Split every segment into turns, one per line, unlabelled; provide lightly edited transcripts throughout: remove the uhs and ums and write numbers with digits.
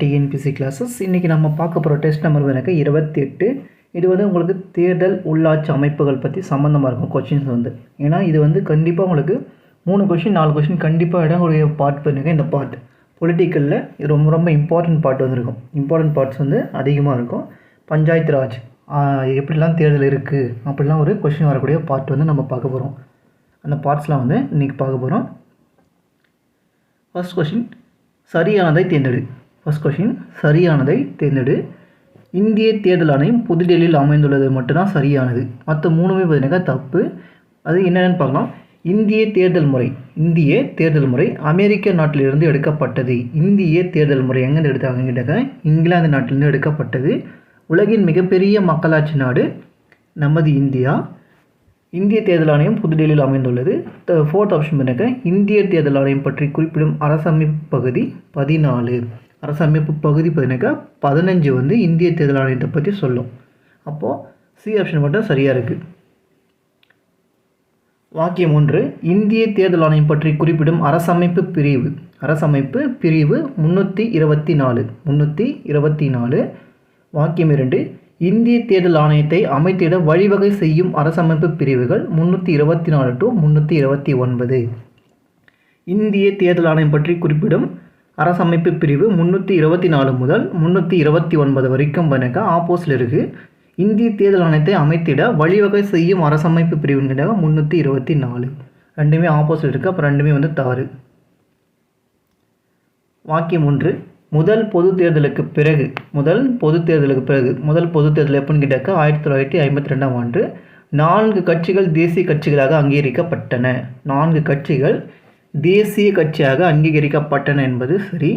TNPSC classes. இன்றைக்கி நம்ம பார்க்க போகிற டெஸ்ட் நம்பர் 28. இது உங்களுக்கு தேர்தல் உள்ளாட்சி அமைப்புகள் பற்றி சம்மந்தமாக இருக்கும் கொஷின்ஸ் ஏன்னா இது கண்டிப்பாக உங்களுக்கு 3 கொஷின் 4 கொஷின் கண்டிப்பாக இடங்களுடைய பார்ட் இந்த பார்ட் பொலிட்டிக்கலில் இது ரொம்ப ரொம்ப இம்பார்ட்டன்ட் பார்ட் வந்திருக்கும். இம்பார்ட்டன்ட் பார்ட்ஸ் அதிகமாக இருக்கும். பஞ்சாயத்து ராஜ் எப்படிலாம் தேர்தல் இருக்குது அப்படிலாம் ஒரு கொஷின் வரக்கூடிய பார்ட் நம்ம பார்க்க போகிறோம். அந்த பார்ட்ஸ்லாம் இன்றைக்கி பார்க்க போகிறோம். ஃபர்ஸ்ட் கொஷின், சரியானதை தேர்ந்தெடு. ஃபர்ஸ்ட் கொஷின், சரியானதை தேர்ந்தெடு. இந்திய தேர்தல் ஆணையம் புதுடெல்லியில் அமைந்துள்ளது மட்டும்தான் சரியானது, மற்ற 3 தப்பு. அது என்னென்னு பார்க்கலாம். இந்திய தேர்தல் முறை அமெரிக்க நாட்டிலிருந்து எடுக்கப்பட்டது. இந்திய தேர்தல் முறை எங்கேருந்து எடுத்தாங்கன்னு கேட்டாங்க, இங்கிலாந்து நாட்டிலிருந்து எடுக்கப்பட்டது. உலகின் மிகப்பெரிய மக்களாட்சி நாடு நமது இந்தியா. இந்திய தேர்தல் ஆணையம் புதுடெல்லியில் அமைந்துள்ளது. ஃபோர்த் ஆப்ஷன் இந்திய தேர்தல் ஆணையம் பற்றி குறிப்பிடும் அரசமைப்பு பகுதி 14. அரசமைப்பு பகுதி 15 இந்திய தேர்தல் ஆணையத்தை பற்றி சொல்லும். அப்போது சி ஆப்ஷன் மட்டும் சரியாக இருக்குது. வாக்கியம் 1, இந்திய தேர்தல் ஆணையம் பற்றி குறிப்பிடும் அரசமைப்பு பிரிவு. அரசமைப்பு பிரிவு 324. வாக்கியம் 2, இந்திய தேர்தல் ஆணையத்தை அமைத்திட வழிவகை செய்யும் அரசமைப்பு பிரிவுகள் 324 to 329. இந்திய தேர்தல் ஆணையம் பற்றி குறிப்பிடும் அரசமைப்பு பிரிவு 324 முதல் 329 வரைக்கும் ஆப்போசிட் இருக்குது. இந்திய தேர்தல் ஆணையத்தை அமைத்திட வழிவகை செய்யும் அரசமைப்பு பிரிவுன்னு 324. ரெண்டுமே ஆப்போசிட் இருக்குது. அப்போ ரெண்டுமே தவறு. வாக்கியம் 1, முதல் பொது தேர்தலுக்கு பிறகு. முதல் பொது தேர்தல் எப்போன்னு கேட்டாக்கா 1952ஆம் ஆண்டு 4 கட்சிகள் தேசிய கட்சிகளாக அங்கீகரிக்கப்பட்டன. 4 கட்சிகள் தேசிய கட்சியாக அங்கீகரிக்கப்பட்டன என்பது சரி.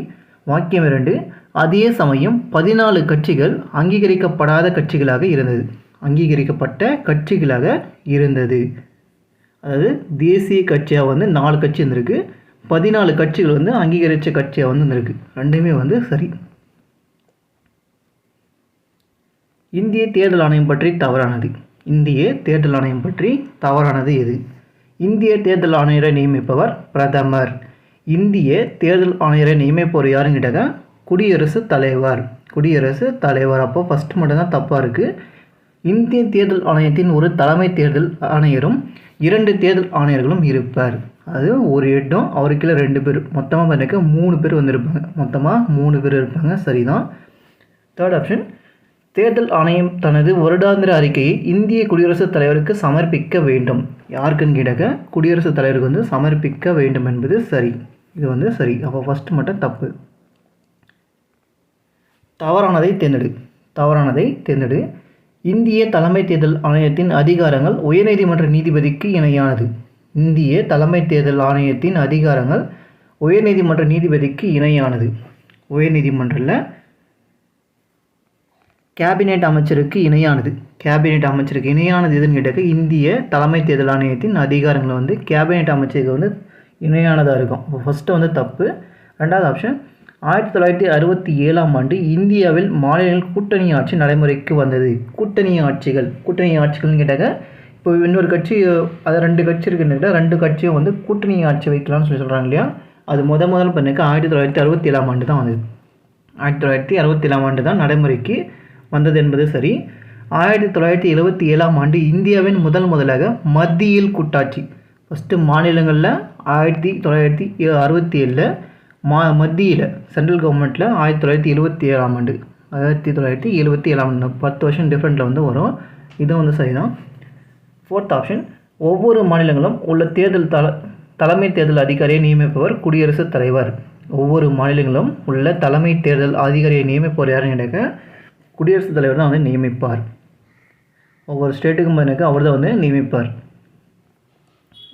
வாக்கியம் 2, அதே சமயம் 14 கட்சிகள் அங்கீகரிக்கப்படாத கட்சிகளாக இருந்தது. அங்கீகரிக்கப்பட்ட கட்சிகளாக இருந்தது. அதாவது தேசிய கட்சியாக 4 கட்சி இருந்திருக்கு, 14 கட்சிகள் அங்கீகரித்த கட்சியாக இருந்திருக்கு. ரெண்டுமே சரி. இந்திய தேர்தல் ஆணையம் பற்றி தவறானது. இந்திய தேர்தல் ஆணையம் பற்றி தவறானது எது? இந்திய தேர்தல் ஆணையரை நியமிப்பவர் பிரதமர். இந்திய தேர்தல் ஆணையரை நியமிப்பவர் யாருன்னு கேட்டாங்க குடியரசுத் தலைவர். அப்போ ஃபஸ்ட்டு மட்டும்தான் தப்பாக இருக்குது. இந்திய தேர்தல் ஆணையத்தின் ஒரு தலைமை தேர்தல் ஆணையரும் 2 தேர்தல் ஆணையர்களும் இருப்பார். அது ஒரு இடம், அவருக்குள்ள 2 பேர், மொத்தமாக 3 பேர் இருப்பாங்க. சரிதான். தேர்ட் ஆப்ஷன், தேர்தல் ஆணையம் தனது வருடாந்திர அறிக்கையை இந்திய குடியரசுத் தலைவருக்கு சமர்ப்பிக்க வேண்டும். யாருக்குன்னு கேட்டாக்க குடியரசுத் தலைவருக்கு சமர்ப்பிக்க வேண்டும் என்பது சரி. இது சரி. அப்போ ஃபஸ்ட்டு மட்டும் தப்பு. தவறானதை தேர்ந்தெடு. இந்திய தலைமை தேர்தல் ஆணையத்தின் அதிகாரங்கள் உயர்நீதிமன்ற நீதிபதிக்கு இணையானது. இந்திய தலைமை தேர்தல் ஆணையத்தின் அதிகாரங்கள் உயர்நீதிமன்ற நீதிபதிக்கு இணையானது. உயர்நீதிமன்றத்தில் கேபினெட் அமைச்சருக்கு இணையானது. எதுன்னு கேட்டாக்க இந்திய தலைமை தேர்தல் ஆணையத்தின் அதிகாரங்கள் கேபினெட் அமைச்சருக்கு இணையானதாக இருக்கும். அப்போ ஃபஸ்ட்டு தப்பு. ரெண்டாவது ஆப்ஷன், 1967ஆம் ஆண்டு இந்தியாவில் மாநிலங்கள் கூட்டணி ஆட்சி நடைமுறைக்கு வந்தது. கூட்டணி ஆட்சிகள்னு கேட்டாக்க இப்போ இன்னொரு கட்சி, அது 2 கட்சி இருக்குன்னு கேட்டால் 2 கட்சியும் கூட்டணி ஆட்சி வைக்கலாம்னு சொல்கிறாங்க இல்லையா. அது முதல் 1967ஆம் ஆண்டு தான் வந்தது. 1967ஆம் ஆண்டு தான் நடைமுறைக்கு வந்தது என்பது சரி. 1977ஆம் ஆண்டு இந்தியாவின் முதலாக மத்தியில் கூட்டாட்சி. ஃபஸ்ட்டு மாநிலங்களில் 1967 மத்தியில் சென்ட்ரல் கவர்மெண்ட்டில் 1977ஆம் ஆண்டு 10 வருஷம் டிஃப்ரெண்ட்டில் வரும். இதுவும் சரிதான். ஃபோர்த் ஆப்ஷன், ஒவ்வொரு மாநிலங்களும் உள்ள தலைமை தேர்தல் அதிகாரியை நியமிப்பவர் குடியரசுத் தலைவர். ஒவ்வொரு மாநிலங்களும் உள்ள தலைமை தேர்தல் அதிகாரியை நியமிப்பவர் யாருன்னு கேட்டாக்க குடியரசுத் தலைவர் தான் நியமிப்பார். ஒவ்வொரு ஸ்டேட்டுக்கும் அவர் தான் நியமிப்பார்.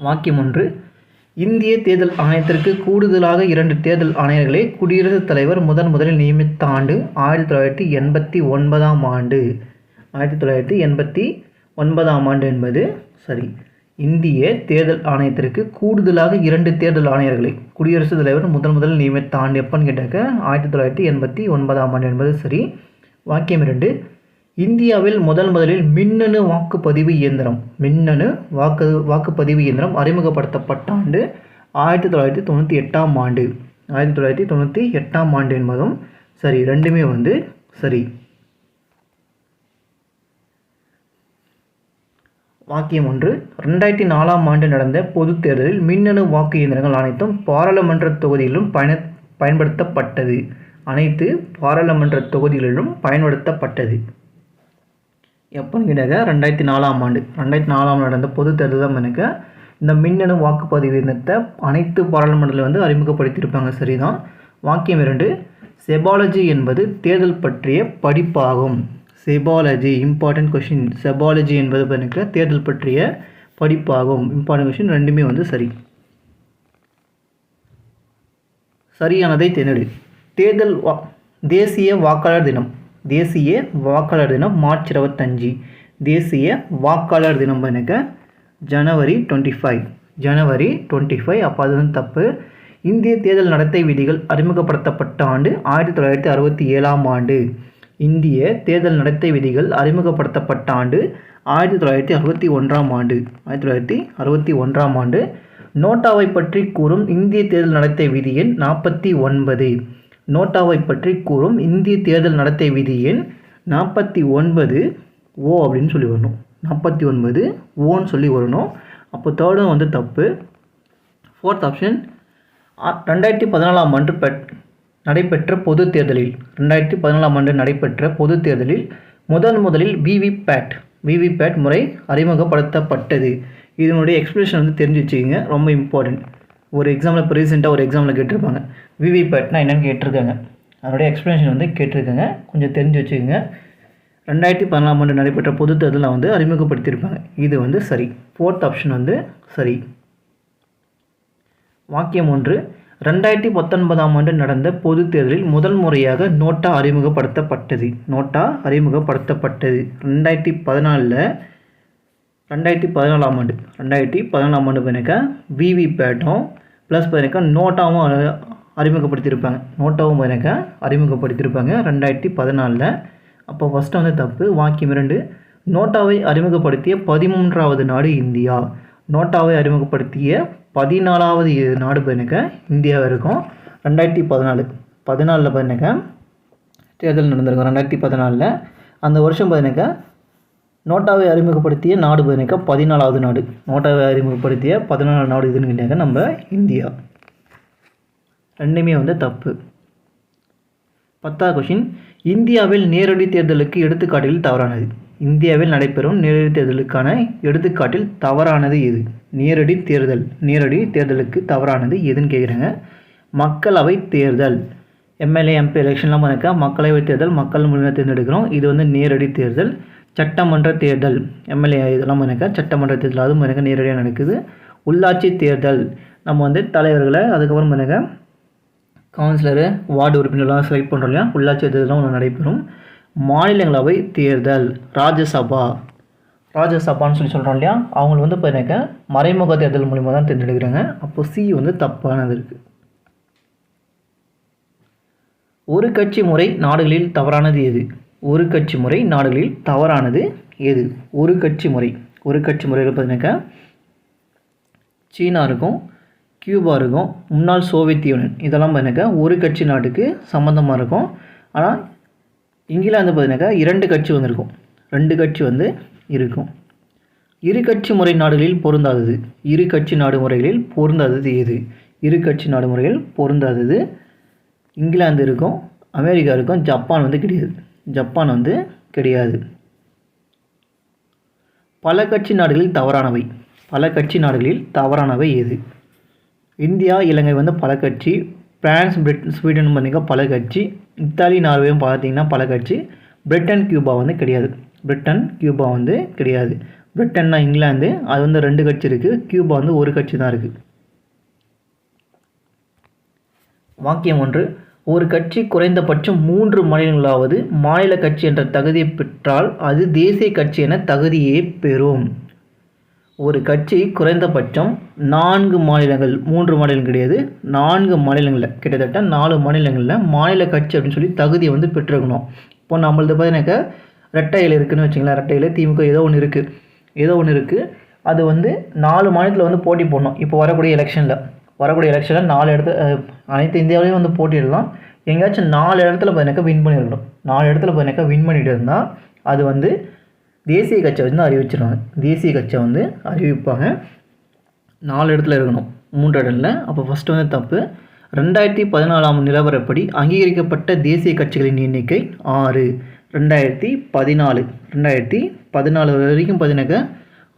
வாக்கியம் 1, இந்திய தேர்தல் ஆணையத்திற்கு கூடுதலாக 2 தேர்தல் ஆணையர்களை குடியரசுத் தலைவர் முதலில் நியமித்த ஆண்டு 1989ஆம் ஆண்டு. 1989ஆம் ஆண்டு என்பது சரி. இந்திய தேர்தல் ஆணையத்திற்கு கூடுதலாக 2 தேர்தல் ஆணையர்களை குடியரசுத் தலைவர் முதலில் நியமித்த ஆண்டு எப்போன்னு கேட்டாக்க 1989ஆம் ஆண்டு என்பது சரி. வாக்கியம் 2, இந்தியாவில் முதலில் மின்னணு வாக்குப்பதிவு இயந்திரம் அறிமுகப்படுத்தப்பட்ட ஆண்டு 1998ஆம் ஆண்டு. 1998ஆம் ஆண்டு என்பதும் சரி, ரெண்டுமே வந்து சரி. வாக்கியம் 1. 2004ஆம் ஆண்டு நடந்த பொதுத் தேர்தலில் மின்னணு வாக்கு இயந்திரங்கள் அனைத்தும் பாராளுமன்ற தொகுதிகளிலும் பயன்படுத்தப்பட்டது. அனைத்து பாராளுமன்ற தொகுதிகளிலும் பயன்படுத்தப்பட்டது. எப்போன்னு கேட்டாக்க 2004ஆம் ஆண்டு. 2004ஆம் நடந்த பொதுத் தேர்தல் தான் எனக்கு இந்த மின்னணு வாக்குப்பதிவு இயந்திரத்தை அனைத்து பாராளுமன்றத்தில் வந்து அறிமுகப்படுத்தியிருப்பாங்க. சரிதான். வாக்கியம் 2. செபாலஜி என்பது தேர்தல் பற்றிய படிப்பாகும். செபாலஜி இம்பார்ட்டன்ட் கொஷின். செபாலஜி என்பது எனக்கு தேர்தல் பற்றிய படிப்பாகும். Important question. ரெண்டுமே வந்து சரி. சரியானதை தேர்ந்தெடு. தேசிய வாக்காளர் தினம். தேசிய வாக்காளர் தினம் மார்ச் 25. தேசிய வாக்காளர் தினம் எனக்கு ஜனவரி 25. ஜனவரி 25. அப்போ அது வந்து தப்பு. இந்திய தேர்தல் நடத்தை விதிகள் அறிமுகப்படுத்தப்பட்ட ஆண்டு 1967ஆம் ஆண்டு. இந்திய தேர்தல் நடத்தை விதிகள் அறிமுகப்படுத்தப்பட்ட ஆண்டு 1961ஆம் ஆண்டு. 1961ஆம் ஆண்டு. நோட்டாவை பற்றி கூறும் இந்திய தேர்தல் நடத்தை விதி எண் 49. நோட்டாவை பற்றி கூறும் இந்திய தேர்தல் நடத்தை விதி எண் 49 ஓ அப்படின்னு சொல்லி வரணும். 49 ஓன்னு சொல்லி வரணும். அப்போ தேர்டும் வந்து தப்பு. Fourth option. 2014ஆம் ஆண்டு நடைபெற்ற பொது தேர்தலில் 2014ஆம் ஆண்டு நடைபெற்ற பொது தேர்தலில் முதலில் விவிபேட் முறை அறிமுகப்படுத்தப்பட்டது. இதனுடைய எக்ஸ்பிளேஷன் வந்து தெரிஞ்சு வச்சுக்கோங்க, ரொம்ப இம்பார்ட்டன்ட். ஒரு எக்ஸாமில் இப்போ ரீசெண்டாக ஒரு எக்ஸாமில் கேட்டிருப்பாங்க, விவிபேட்னா என்னென்னு கேட்டிருக்காங்க. அதனுடைய எக்ஸ்பிளேஷன் வந்து கேட்டிருக்காங்க, கொஞ்சம் தெரிஞ்சு வச்சுக்கோங்க. 2014ஆம் ஆண்டு நடைபெற்ற பொது தேர்தலில் வந்து அறிமுகப்படுத்தியிருப்பாங்க. இது வந்து சரி. ஃபோர்த் ஆப்ஷன் வந்து சரி. வாக்கியம் 1. 2019ஆம் ஆண்டு நடந்த பொது தேர்தலில் முதல் முறையாக நோட்டா அறிமுகப்படுத்தப்பட்டது. நோட்டா அறிமுகப்படுத்தப்பட்டது 2014ஆம் ஆண்டு. 2014ஆம் ஆண்டு பார்த்தீங்கன்னா விவிபேட்டும் ப்ளஸ் பார்த்தீங்கன்னா நோட்டாவும் அறிமுகப்படுத்தியிருப்பாங்க. நோட்டாவும் பார்த்தீங்கன்னா அறிமுகப்படுத்தியிருப்பாங்க 2014. அப்போ ஃபஸ்ட்டு வந்து தப்பு. வாக்கியம் 2. நோட்டாவை அறிமுகப்படுத்திய 13வது நாடு இந்தியா. நோட்டாவை அறிமுகப்படுத்திய 14வது நாடு பார்த்தீங்கன்னா இந்தியாவாக இருக்கும். 2014 பார்த்தீங்கன்னா தேர்தல் நடந்திருக்கும். 2014 அந்த வருஷம் பார்த்தீங்கன்னா நோட்டாவை அறிமுகப்படுத்திய நாடு பார்த்தீங்கன்னா 14வது நாடு. நோட்டாவை அறிமுகப்படுத்திய 14வது நாடு இதுன்னு கேட்டாங்க நம்ம இந்தியா. ரெண்டுமே வந்து தப்பு. 10வது கொஷின். இந்தியாவில் நேரடி தேர்தலுக்கு எடுத்துக்காட்டில் தவறானது. இந்தியாவில் நடைபெறும் நேரடி தேர்தலுக்கான எடுத்துக்காட்டில் தவறானது எது? நேரடி தேர்தலுக்கு தவறானது எதுன்னு கேட்குறாங்க. மக்களவை தேர்தல். எம்எல்ஏ எம்பி எலெக்ஷன்லாம் பார்த்தா மக்களவை தேர்தல் மக்கள் மூலமாக தேர்ந்தெடுக்கிறோம். இது வந்து நேரடி தேர்தல். சட்டமன்ற தேர்தல் எம்எல்ஏ இதெல்லாம் பார்த்தா சட்டமன்ற தேர்தல், அதுவும் பார்த்தா நேரடியாக நடக்குது. உள்ளாட்சி தேர்தல் நம்ம வந்து தலைவர்களை அதுக்கப்புறம் பார்த்தா கவுன்சிலரு வார்டு உறுப்பினர்லாம் செலக்ட் பண்ணுறோம் இல்லையா, உள்ளாட்சி தேர்தலாம் ஒன்று நடைபெறும். மாநிலங்களவை தேர்தல் ராஜ்யசபான்னு சொல்லி சொல்கிறோம் இல்லையா, அவங்களுக்கு வந்து பார்த்தீங்கன்னா மறைமுக தேர்தல் மூலிமா தான் தேர்ந்தெடுக்கிறாங்க. அப்போ சி வந்து தப்பானது இருக்குது. ஒரு கட்சி முறை நாடுகளில் தவறானது எது? ஒரு கட்சி முறை நாடுகளில் தவறானது எது? ஒரு கட்சி முறையில் பார்த்தீங்கன்னாக்கா சீனா இருக்கும், கியூபா இருக்கும், முன்னாள் சோவியத் யூனியன், இதெல்லாம் பார்த்தீங்கன்னாக்கா ஒரு கட்சி நாட்டுக்கு சம்மந்தமாக இருக்கும். ஆனால் இங்கிலாந்து பார்த்தீங்கன்னாக்கா 2 கட்சி வந்திருக்கும், 2 கட்சி வந்து இருக்கும். இரு கட்சி முறை நாடுகளில் பொருந்தாதது. இரு கட்சி நாடு முறைகளில் பொருந்தாதது எது? இரு கட்சி நாடு முறைகள் பொருந்தாதது இங்கிலாந்து இருக்கும், அமெரிக்கா இருக்கும், ஜப்பான் வந்து கிடையாது. பல கட்சி நாடுகளில் தவறானவை எது? இந்தியா இலங்கை வந்து பல கட்சி, பிரான்ஸ் ஸ்வீடன் பார்த்திங்கன்னா பல கட்சி, இத்தாலி நார்வேயும் பார்த்திங்கன்னா பல கட்சி, பிரிட்டன் கியூபா வந்து கிடையாது. பிரிட்டன்னா இங்கிலாந்து, அது வந்து 2 கட்சி இருக்குது, கியூபா வந்து ஒரு கட்சி தான் இருக்குது. வாக்கியம் 1. ஒரு கட்சி குறைந்தபட்சம் 3 மாநிலங்களாவது மாநில கட்சி என்ற தகுதியை பெற்றால் அது தேசிய கட்சி என தகுதியை பெறும். ஒரு கட்சி குறைந்தபட்சம் 4 மாநிலங்கள், 3 மாநிலம் கிடையாது, 4 மாநிலங்களில் கிட்டத்தட்ட 4 மாநிலங்களில் மாநில கட்சி அப்படின்னு சொல்லி தகுதியை வந்து பெற்றிருக்கணும். இப்போ நம்மளது பார்த்தீங்கன்னாக்கா ரெட்டை இலை இருக்குதுன்னு வச்சுங்களேன். ரெட்டை இலை திமுக ஏதோ ஒன்று இருக்குது, அது வந்து 4 மாநிலத்தில் வந்து போட்டி போடணும். இப்போ வரக்கூடிய எலெக்ஷனில் 4 இடத்துல அனைத்து இந்தியாவிலையும் வந்து போட்டியிடலாம். எங்கேயாச்சும் 4 இடத்துல பார்த்தீங்கன்னாக்கா வின் பண்ணியிருக்கணும். 4 இடத்துல பார்த்தீங்கன்னாக்கா வின் பண்ணிட்டு இருந்தால் அது வந்து தேசிய கட்சியை வந்து அறிவிச்சிருவாங்க. தேசிய கட்சியை வந்து அறிவிப்பாங்க. 4 இடத்துல இருக்கணும், 3 இடம் இல்லை. அப்போ ஃபஸ்ட்டு வந்து தப்பு. 2014 நிலவரப்படி அங்கீகரிக்கப்பட்ட தேசிய கட்சிகளின் எண்ணிக்கை 6. 2014 வரைக்கும் பார்த்தீங்கன்னாக்கா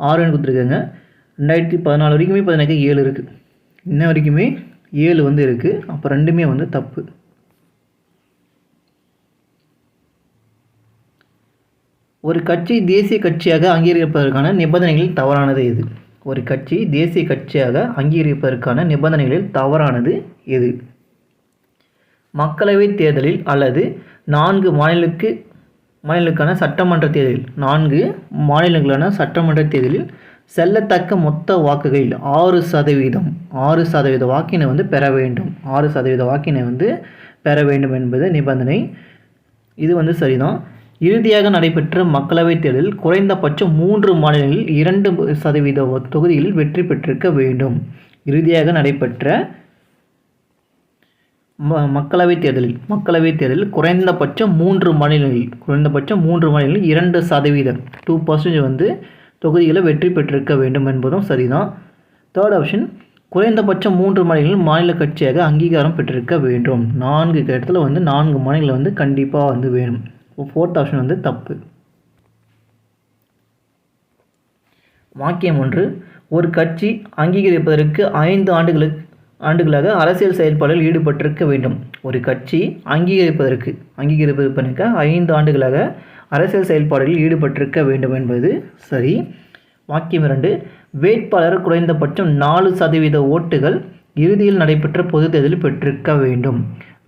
6ன்னு கொடுத்துருக்காங்க. 2014 வரைக்குமே பார்த்தீங்கன்னாக்கா 7 இருக்குது. இன்ன வரைக்குமே 7 வந்து இருக்குது. அப்போ ரெண்டுமே வந்து தப்பு. ஒரு கட்சி தேசிய கட்சியாக அங்கீகரிப்பதற்கான நிபந்தனைகளில் தவறானது எது? ஒரு கட்சி தேசிய கட்சியாக அங்கீகரிப்பதற்கான நிபந்தனைகளில் தவறானது எது? மக்களவைத் தேர்தலில் அல்லது 4 மாநிலங்களுக்கான சட்டமன்ற தேர்தலில் 4 மாநிலங்களான சட்டமன்ற தேர்தலில் செல்லத்தக்க மொத்த வாக்குகளில் 6% வாக்கினை வந்து பெற வேண்டும். 6% வாக்கினை வந்து பெற வேண்டும் என்பது நிபந்தனை. இது வந்து சரிதான். இறுதியாக நடைபெற்ற மக்களவைத் தேர்தலில் குறைந்தபட்சம் 3 மாநிலங்களில் 2% தொகுதிகளில் வெற்றி பெற்றிருக்க வேண்டும். இறுதியாக நடைபெற்ற மக்களவைத் தேர்தலில் குறைந்தபட்சம் 3 மாநிலங்களில் 2% 2% வந்து தொகுதிகளை வெற்றி பெற்றிருக்க வேண்டும் என்பதும் சரிதான். தேர்ட் ஆப்ஷன், குறைந்தபட்சம் 3 மாநிலங்களில் மாநில கட்சியாக அங்கீகாரம் பெற்றிருக்க வேண்டும். 4 இடத்துல வந்து 4 மாநிலங்கள் வந்து கண்டிப்பாக வந்து வேணும். ஃபோர்த் ஆப்ஷன் வந்து தப்பு. வாக்கியம் 1, ஒரு கட்சி அங்கீகரிப்பதற்கு 5 ஆண்டுகளாக அரசியல் செயல்பாடுகளில் ஈடுபட்டிருக்க வேண்டும். ஒரு கட்சி அங்கீகரிப்பதற்கு 5 ஆண்டுகளாக அரசியல் செயல்பாடுகளில் ஈடுபட்டிருக்க வேண்டும் என்பது சரி. வாக்கியம் 2, வேட்பாளர் குறைந்தபட்சம் 4% ஓட்டுகள் இறுதியில் நடைபெற்ற பொதுத் தேர்தலில் பெற்றிருக்க வேண்டும்.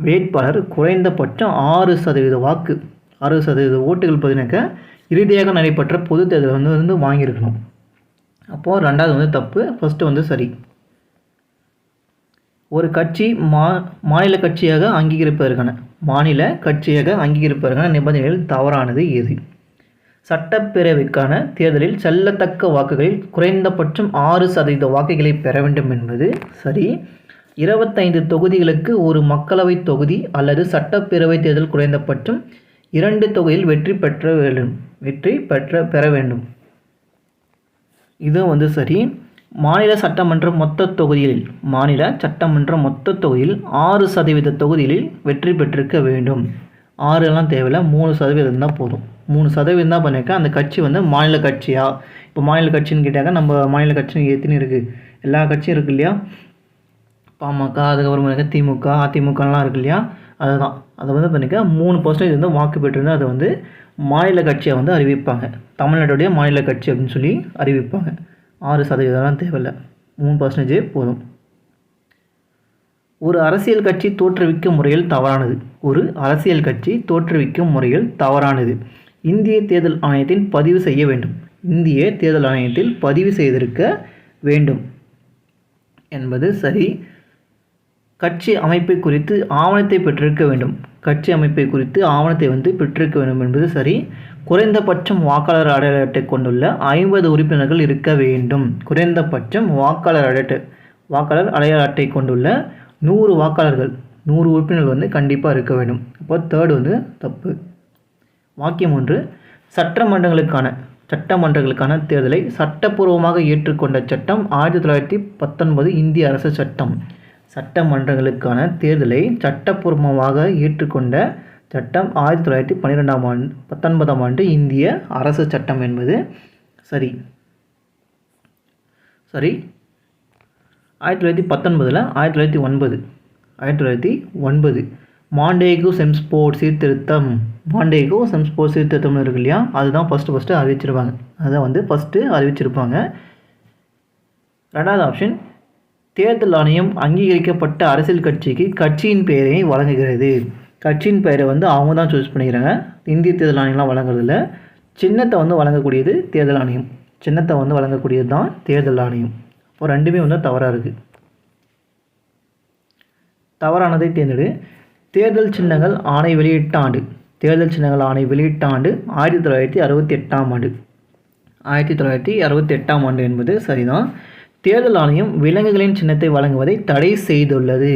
வேட்பாளர் குறைந்தபட்சம் 6% ஓட்டுகள் பார்த்தீங்கன்னாக்கா இறுதியாக நடைபெற்ற பொது தேர்தல் வந்து வாங்கியிருக்கணும். அப்போது 2வது வந்து தப்பு, ஃபஸ்ட்டு வந்து சரி. ஒரு கட்சி மாநில கட்சியாக அங்கீகரிப்பதற்கான நிபந்தனைகள் தவறானது எது? சட்டப்பேரவைக்கான தேர்தலில் செல்லத்தக்க வாக்குகளில் குறைந்தபட்சம் 6% வாக்குகளை பெற வேண்டும் என்பது சரி. 25 தொகுதிகளுக்கு ஒரு மக்களவைத் தொகுதி அல்லது சட்டப்பேரவை தேர்தல் குறைந்தபட்சம் 2 தொகுதியில் வெற்றி பெற வேண்டும். இதுவும் வந்து சரி. மாநில சட்டமன்ற மொத்த தொகுதியில் 6% தொகுதிகளில் வெற்றி பெற்றிருக்க வேண்டும். 6 தேவையில்லை, 3% தான் போதும். 3% தான் பண்ணியிருக்கா அந்த கட்சி வந்து மாநில கட்சியா? இப்போ மாநில கட்சின்னு கேட்டாங்க, நம்ம மாநில கட்சின்னு எத்தனை இருக்குது? எல்லா கட்சியும் இருக்குது இல்லையா? பாமக, அதுக்கப்புறமா திமுக, அதிமுகலாம் இருக்கு இல்லையா? அதுதான் அதை வந்து பண்ணிக்க 3% வந்து வாக்கு பெற்றிருந்தால் அதை வந்து மாநில கட்சியை வந்து அறிவிப்பாங்க. தமிழ்நாட்டுடைய மாநில கட்சி அப்படின்னு சொல்லி அறிவிப்பாங்க. 6% தேவையில்லை, 3% போதும். ஒரு அரசியல் கட்சி தோற்றுவிக்கும் முறையில் தவறானது. இந்திய தேர்தல் ஆணையத்தில் பதிவு செய்திருக்க வேண்டும் என்பது சரி. கட்சி அமைப்பை குறித்து ஆவணத்தை பெற்றிருக்க வேண்டும். என்பது சரி. குறைந்தபட்சம் வாக்காளர் அடையாள அட்டை கொண்டுள்ள 50 உறுப்பினர்கள் இருக்க வேண்டும். குறைந்தபட்சம் வாக்காளர் அடையாள அட்டை கொண்டுள்ள 100 உறுப்பினர்கள் வந்து கண்டிப்பாக இருக்க வேண்டும். அப்போ தேர்ட் வந்து தப்பு. வாக்கியம் 1, சட்டமன்றங்களுக்கான தேர்தலை சட்டப்பூர்வமாக ஏற்றுக்கொண்ட சட்டம் 1919 இந்திய அரசு சட்டம். சட்டமன்றங்களுக்கான தேர்தலை சட்டப்பூர்வமாக ஏற்றுக்கொண்ட சட்டம் 1919 ஆண்டு இந்திய அரசு சட்டம் என்பது சரி. 1909 மாண்டேகோ செம்ஸ்போர்ட் சீர்திருத்தம் இருக்கு இல்லையா? அதுதான் ஃபஸ்ட்டு அறிவிச்சிருப்பாங்க. அதை வந்து ஃபஸ்ட்டு அறிவிச்சிருப்பாங்க. 2வது ஆப்ஷன், தேர்தல் ஆணையம் அங்கீகரிக்கப்பட்ட அரசியல் கட்சிக்கு கட்சியின் பெயரை வழங்குகிறது. கட்சியின் பெயரை வந்து அவங்க தான் சூஸ் பண்ணிக்கிறாங்க. இந்திய தேர்தல் ஆணையம்லாம் வழங்குறதில்ல. சின்னத்தை வந்து வழங்கக்கூடியது தேர்தல் ஆணையம். இப்போ ரெண்டுமே வந்து தவறாக இருக்குது. தவறானதை தேர்ந்தெடு. தேர்தல் சின்னங்கள் ஆணை வெளியிட்ட ஆண்டு 1968 ஆண்டு என்பது சரிதான். தேர்தல் ஆணையம் விலங்குகளின் சின்னத்தை வழங்குவதை தடை செய்துள்ளது.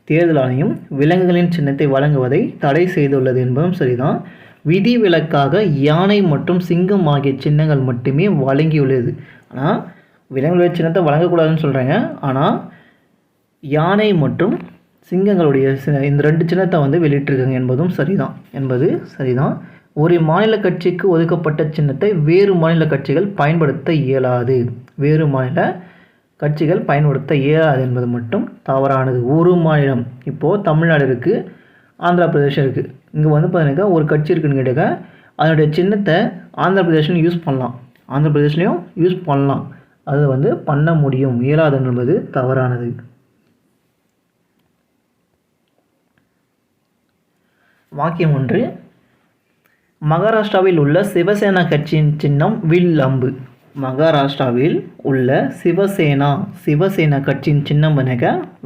தேர்தல் ஆணையம் விலங்குகளின் சின்னத்தை வழங்குவதை தடை செய்துள்ளது என்பதும் சரிதான். விதிவிலக்காக யானை மற்றும் சிங்கம் ஆகிய சின்னங்கள் மட்டுமே வழங்கியுள்ளது. ஆனால் விலங்குகளின் சின்னத்தை வழங்கக்கூடாதுன்னு சொல்கிறாங்க. ஆனால் யானை மற்றும் சிங்கங்களுடைய இந்த 2 சின்னத்தை வந்து வெளியிட்டிருக்காங்க என்பது சரிதான். ஒரு மாநில கட்சிக்கு ஒதுக்கப்பட்ட சின்னத்தை வேறு மாநில கட்சிகள் பயன்படுத்த இயலாது. என்பது மட்டும் தவறானது. ஒரு மாநிலம், இப்போது தமிழ்நாடு இருக்குது, ஆந்திர பிரதேசம் இருக்குது. இங்கே வந்து பார்த்தீங்கன்னா ஒரு கட்சி இருக்குன்னு கேட்டாக்க அதனுடைய சின்னத்தை ஆந்திர பிரதேஷ்லையும் யூஸ் பண்ணலாம். அது வந்து பண்ண முடியும். இயலாது என்பது தவறானது. வாக்கியம் 1. மகாராஷ்டிராவில் உள்ள சிவசேனா கட்சியின் சின்னம் வில் அம்பு. மகாராஷ்டிராவில் உள்ள சிவசேனா கட்சியின் சின்னம்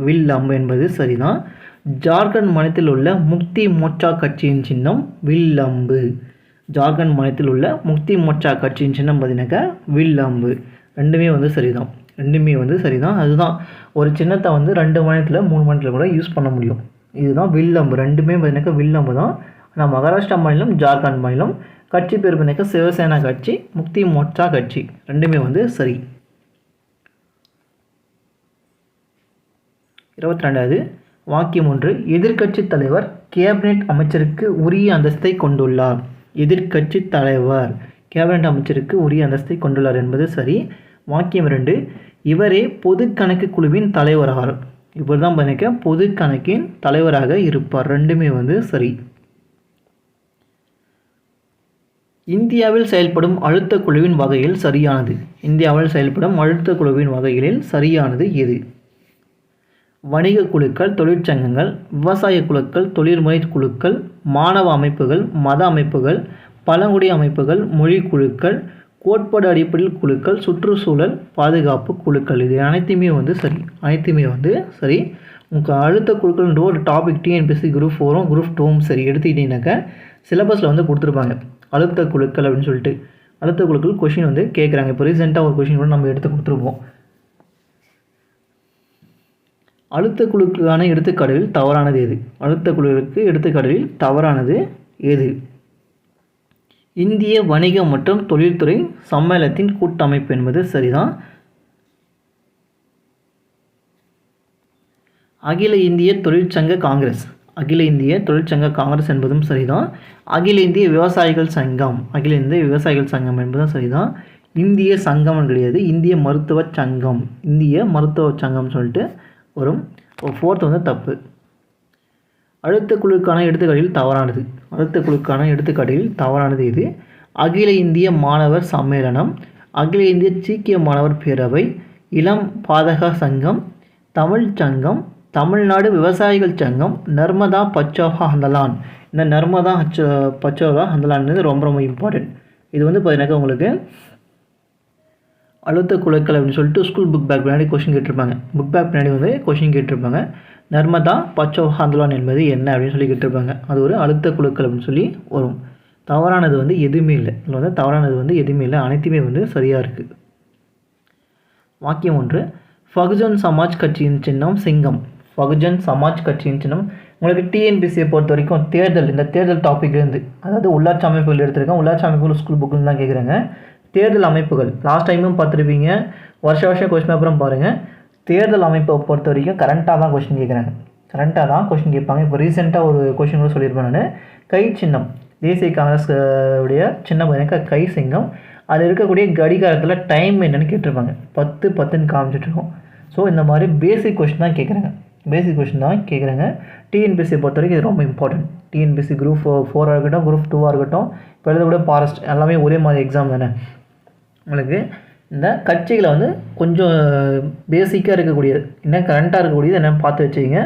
வில் அம்பு என்பது சரிதான். ஜார்க்கண்ட் மாநிலத்தில் உள்ள முக்தி மோர்ச்சா கட்சியின் சின்னம் வில் அம்பு. வில் அம்பு. ரெண்டுமே வந்து சரிதான். அதுதான் ஒரு சின்னத்தை வந்து 2 மாநிலத்தில் 3 மாநிலத்தில் கூட யூஸ் பண்ண முடியும். இதுதான் வில் அம்பு. ரெண்டுமே பார்த்தீங்கன்னா வில் அம்பு தான். ஆனால் மகாராஷ்டிரா மாநிலம், ஜார்க்கண்ட் மாநிலம், கட்சி பேர் பார்த்தீங்கன்னா சிவசேனா கட்சி, முக்தி மோர்ச்சா கட்சி, ரெண்டுமே வந்து சரி. 22வது வாக்கியம் 1. எதிர்க்கட்சி தலைவர் கேபினெட் அமைச்சருக்கு உரிய அந்தஸ்தை கொண்டுள்ளார். என்பது சரி. வாக்கியம் 2. இவரே பொது கணக்கு குழுவின் தலைவராக. இவர் தான் பார்த்தீங்கன்னா பொது கணக்கின் தலைவராக இருப்பார். ரெண்டுமே வந்து சரி. இந்தியாவில் செயல்படும் அழுத்த குழுவின் வகையில் சரியானது எது? வணிக குழுக்கள், தொழிற்சங்கங்கள், விவசாய குழுக்கள், தொழில்முறை குழுக்கள், மாணவ அமைப்புகள், மத அமைப்புகள், பழங்குடி அமைப்புகள், மொழி குழுக்கள், கோட்பாடு அடிப்படையில் குழுக்கள், சுற்றுச்சூழல் பாதுகாப்பு குழுக்கள். இது அனைத்துமே வந்து சரி. உங்களுக்கு அழுத்த குழுக்கள்ன்ற ஒரு டாபிக் டிஎன்பிஎஸ்சி குரூப் 4 குரூப் 2 சரி எடுத்துக்கிட்டீங்கன்னாக்கா சிலபஸில் வந்து கொடுத்துருப்பாங்க அழுத்த குழுக்கள் அப்படின்னு சொல்லிட்டு. அழுத்த குழுக்கள் கொஷின் வந்து கேட்குறாங்க. இப்போ ரீசெண்டாக ஒரு கொஷின் கூட நம்ம எடுத்து கொடுத்துருப்போம். அழுத்த குழுக்களுக்கான எடுத்துக்காட்டுகளில் தவறானது எது? இந்திய வணிக மற்றும் தொழில்துறை சம்மேளனத்தின் கூட்டமைப்பு என்பது சரிதான். அகில இந்திய தொழிற்சங்க காங்கிரஸ் என்பதும் சரிதான். அகில இந்திய விவசாயிகள் சங்கம் என்பதும் சரிதான். இந்திய சங்கம் கிடையாது, இந்திய மருத்துவ சங்கம் சொல்லிட்டு வரும். 4th வந்து தப்பு. அழுத்த குழுக்கான எடுத்துக்காட்டில் தவறானது இது. அகில இந்திய மாணவர் சம்மேளனம், அகில இந்திய சீக்கிய மாணவர் பேரவை, இளம் பாதக சங்கம், தமிழ் சங்கம், தமிழ்நாடு விவசாயிகள் சங்கம், நர்மதா பச்சோகா ஆந்தோலன். இந்த நர்மதா பச்சோகா ஆந்தோலன் ரொம்ப ரொம்ப இம்பார்ட்டன்ட். இது வந்து பார்த்தீங்கன்னா உங்களுக்கு அழுத்த குழுக்கள் அப்படின்னு சொல்லிட்டு ஸ்கூல் புக் பேக் பின்னாடி கொஷின் கேட்டிருப்பாங்க. நர்மதா பச்சோகா ஆந்தோலன் என்பது என்ன அப்படின்னு சொல்லி கேட்டிருப்பாங்க. அது ஒரு அழுத்த குழுக்கள் அப்படின்னு சொல்லி வரும். தவறானது வந்து எதுவுமே இல்லை. அனைத்துமே வந்து சரியாக இருக்குது. வாக்கியம் 1. பகுஜன் சமாஜ் கட்சியின் சின்னம் சிங்கம். உங்களுக்கு டிஎன்பிசியை பொறுத்த வரைக்கும் இந்த தேர்தல் டாப்பிக்லேருந்து, அதாவது உள்ளாட்சி அமைப்புகள் எடுத்திருக்கேன். உள்ளாட்சி அமைப்புகள் ஸ்கூல் புக்குன்னு தான் கேட்குறாங்க. தேர்தல் அமைப்புகள் லாஸ்ட் டைமும் பார்த்துருப்பீங்க. வருஷம் கொஸ்டின் பேப்பரும் பாருங்கள். தேர்தல் அமைப்பை பொறுத்த வரைக்கும் கரண்ட்டாக தான் கொஸ்டின் கேட்பாங்க. இப்போ ரீசெண்டாக ஒரு கொஸ்டின் கூட சொல்லியிருப்பேன் நான். கை சின்னம், தேசிய காங்கிரஸ் உடைய சின்னம் கை சிங்கம். அதில் இருக்கக்கூடிய கடிகாரத்தில் டைம் என்னென்னு கேட்டிருப்பாங்க. 10:10ன்னு காமிச்சிட்ருக்கோம். ஸோ இந்த மாதிரி பேசிக் கொஸ்டின் தான் கேட்குறாங்க. டிஎன்பிஎஸ்சியை பொறுத்த வரைக்கும் இது ரொம்ப இம்பார்ட்டன்ட். டிஎன்பிஎஸ்சி குரூப் 4 இருக்கட்டும், குரூப் 2 இருக்கட்டும், இப்போ எழுதக்கூடிய ஃபாரஸ்ட் எல்லாமே ஒரே மாதிரி எக்ஸாம் தானே. உங்களுக்கு இந்த கட்சிகளை வந்து கொஞ்சம் பேசிக்காக இருக்கக்கூடியது, என்ன கரண்ட்டாக இருக்கக்கூடியது என்னென்னு பார்த்து வச்சுக்கிங்க.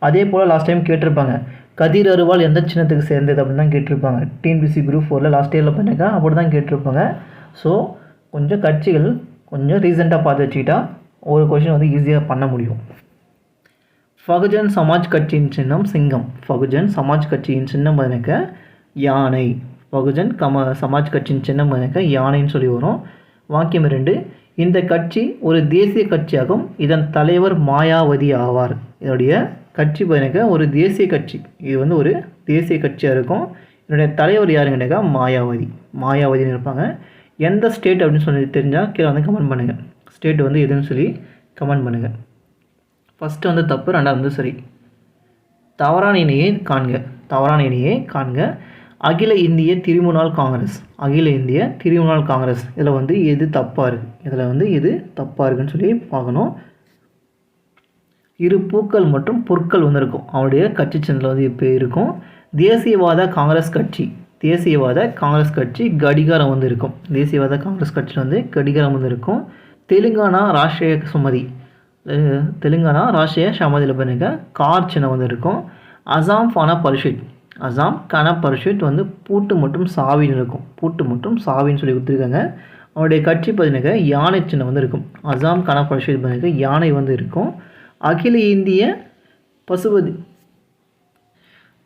அதே போல் லாஸ்ட் டைம் கேட்டிருப்பாங்க, கதிர் அருவாள் எந்த சின்னத்துக்கு சேர்ந்தது அப்படின்னு தான் கேட்டிருப்பாங்க. டிஎன்பிஎஸ்சி குரூப் 4 லாஸ்ட் இயரில் பண்ணியிருக்கா அப்படி தான் கேட்டிருப்பாங்க. ஸோ கொஞ்சம் கட்சிகள் கொஞ்சம் ரீசெண்டாக பார்த்து வச்சுக்கிட்டா ஒரு கொஷின் வந்து ஈஸியாக பண்ண முடியும். பகுஜன் சமாஜ் கட்சியின் சின்னம் சிங்கம். யானை. சமாஜ் கட்சியின் சின்னம் யானைன்னு சொல்லி வரும். வாக்கியம் 2. இந்த கட்சி ஒரு தேசிய கட்சியாகும். இதன் தலைவர் மாயாவதி ஆவார். இதனுடைய கட்சி பார்த்தீங்கன்னாக்கா ஒரு தேசிய கட்சி. இது வந்து ஒரு தேசிய கட்சியாக இருக்கும். இதனுடைய தலைவர் யாருன்னு கேட்டாக்கா மாயாவதின்னு இருப்பாங்க. எந்த ஸ்டேட் அப்படின்னு சொல்லி தெரிஞ்சால் கீழே வந்து கமெண்ட் பண்ணுங்கள். ஸ்டேட் வந்து எதுன்னு சொல்லி கமெண்ட் பண்ணுங்கள். ஃபஸ்ட்டு வந்து தப்பு, ரெண்டாவது வந்து சரி. தவறான இணையை காண்க. அகில இந்திய திரிமுனாள் காங்கிரஸ் இதில் வந்து எது தப்பாக இருக்குன்னு சொல்லி பார்க்கணும். இரு பூக்கள் மற்றும் பொருட்கள் வந்து இருக்கும். அவருடைய கட்சி சின்னத்தில் வந்து இப்போ இருக்கும். தேசியவாத காங்கிரஸ் கட்சி கடிகாரம் வந்து இருக்கும். தேசியவாத காங்கிரஸ் கட்சியில் வந்து கடிகாரம் வந்து இருக்கும். தெலுங்கானா ராஷ்ட்ரிய சமதியில் பண்ணுங்க கார் சின்னம் வந்து இருக்கும். அசாம் கான பரிஷத் வந்து பூட்டு மற்றும் சாவின்னு இருக்கும். சொல்லி கொடுத்துருக்காங்க. அவருடைய கட்சி பார்த்தீங்கன்னாக்கா யானை சின்னம் வந்து இருக்கும். அசாம் கான பரிஷத் பார்த்தீங்கன்னா யானை வந்து இருக்கும். அகில இந்திய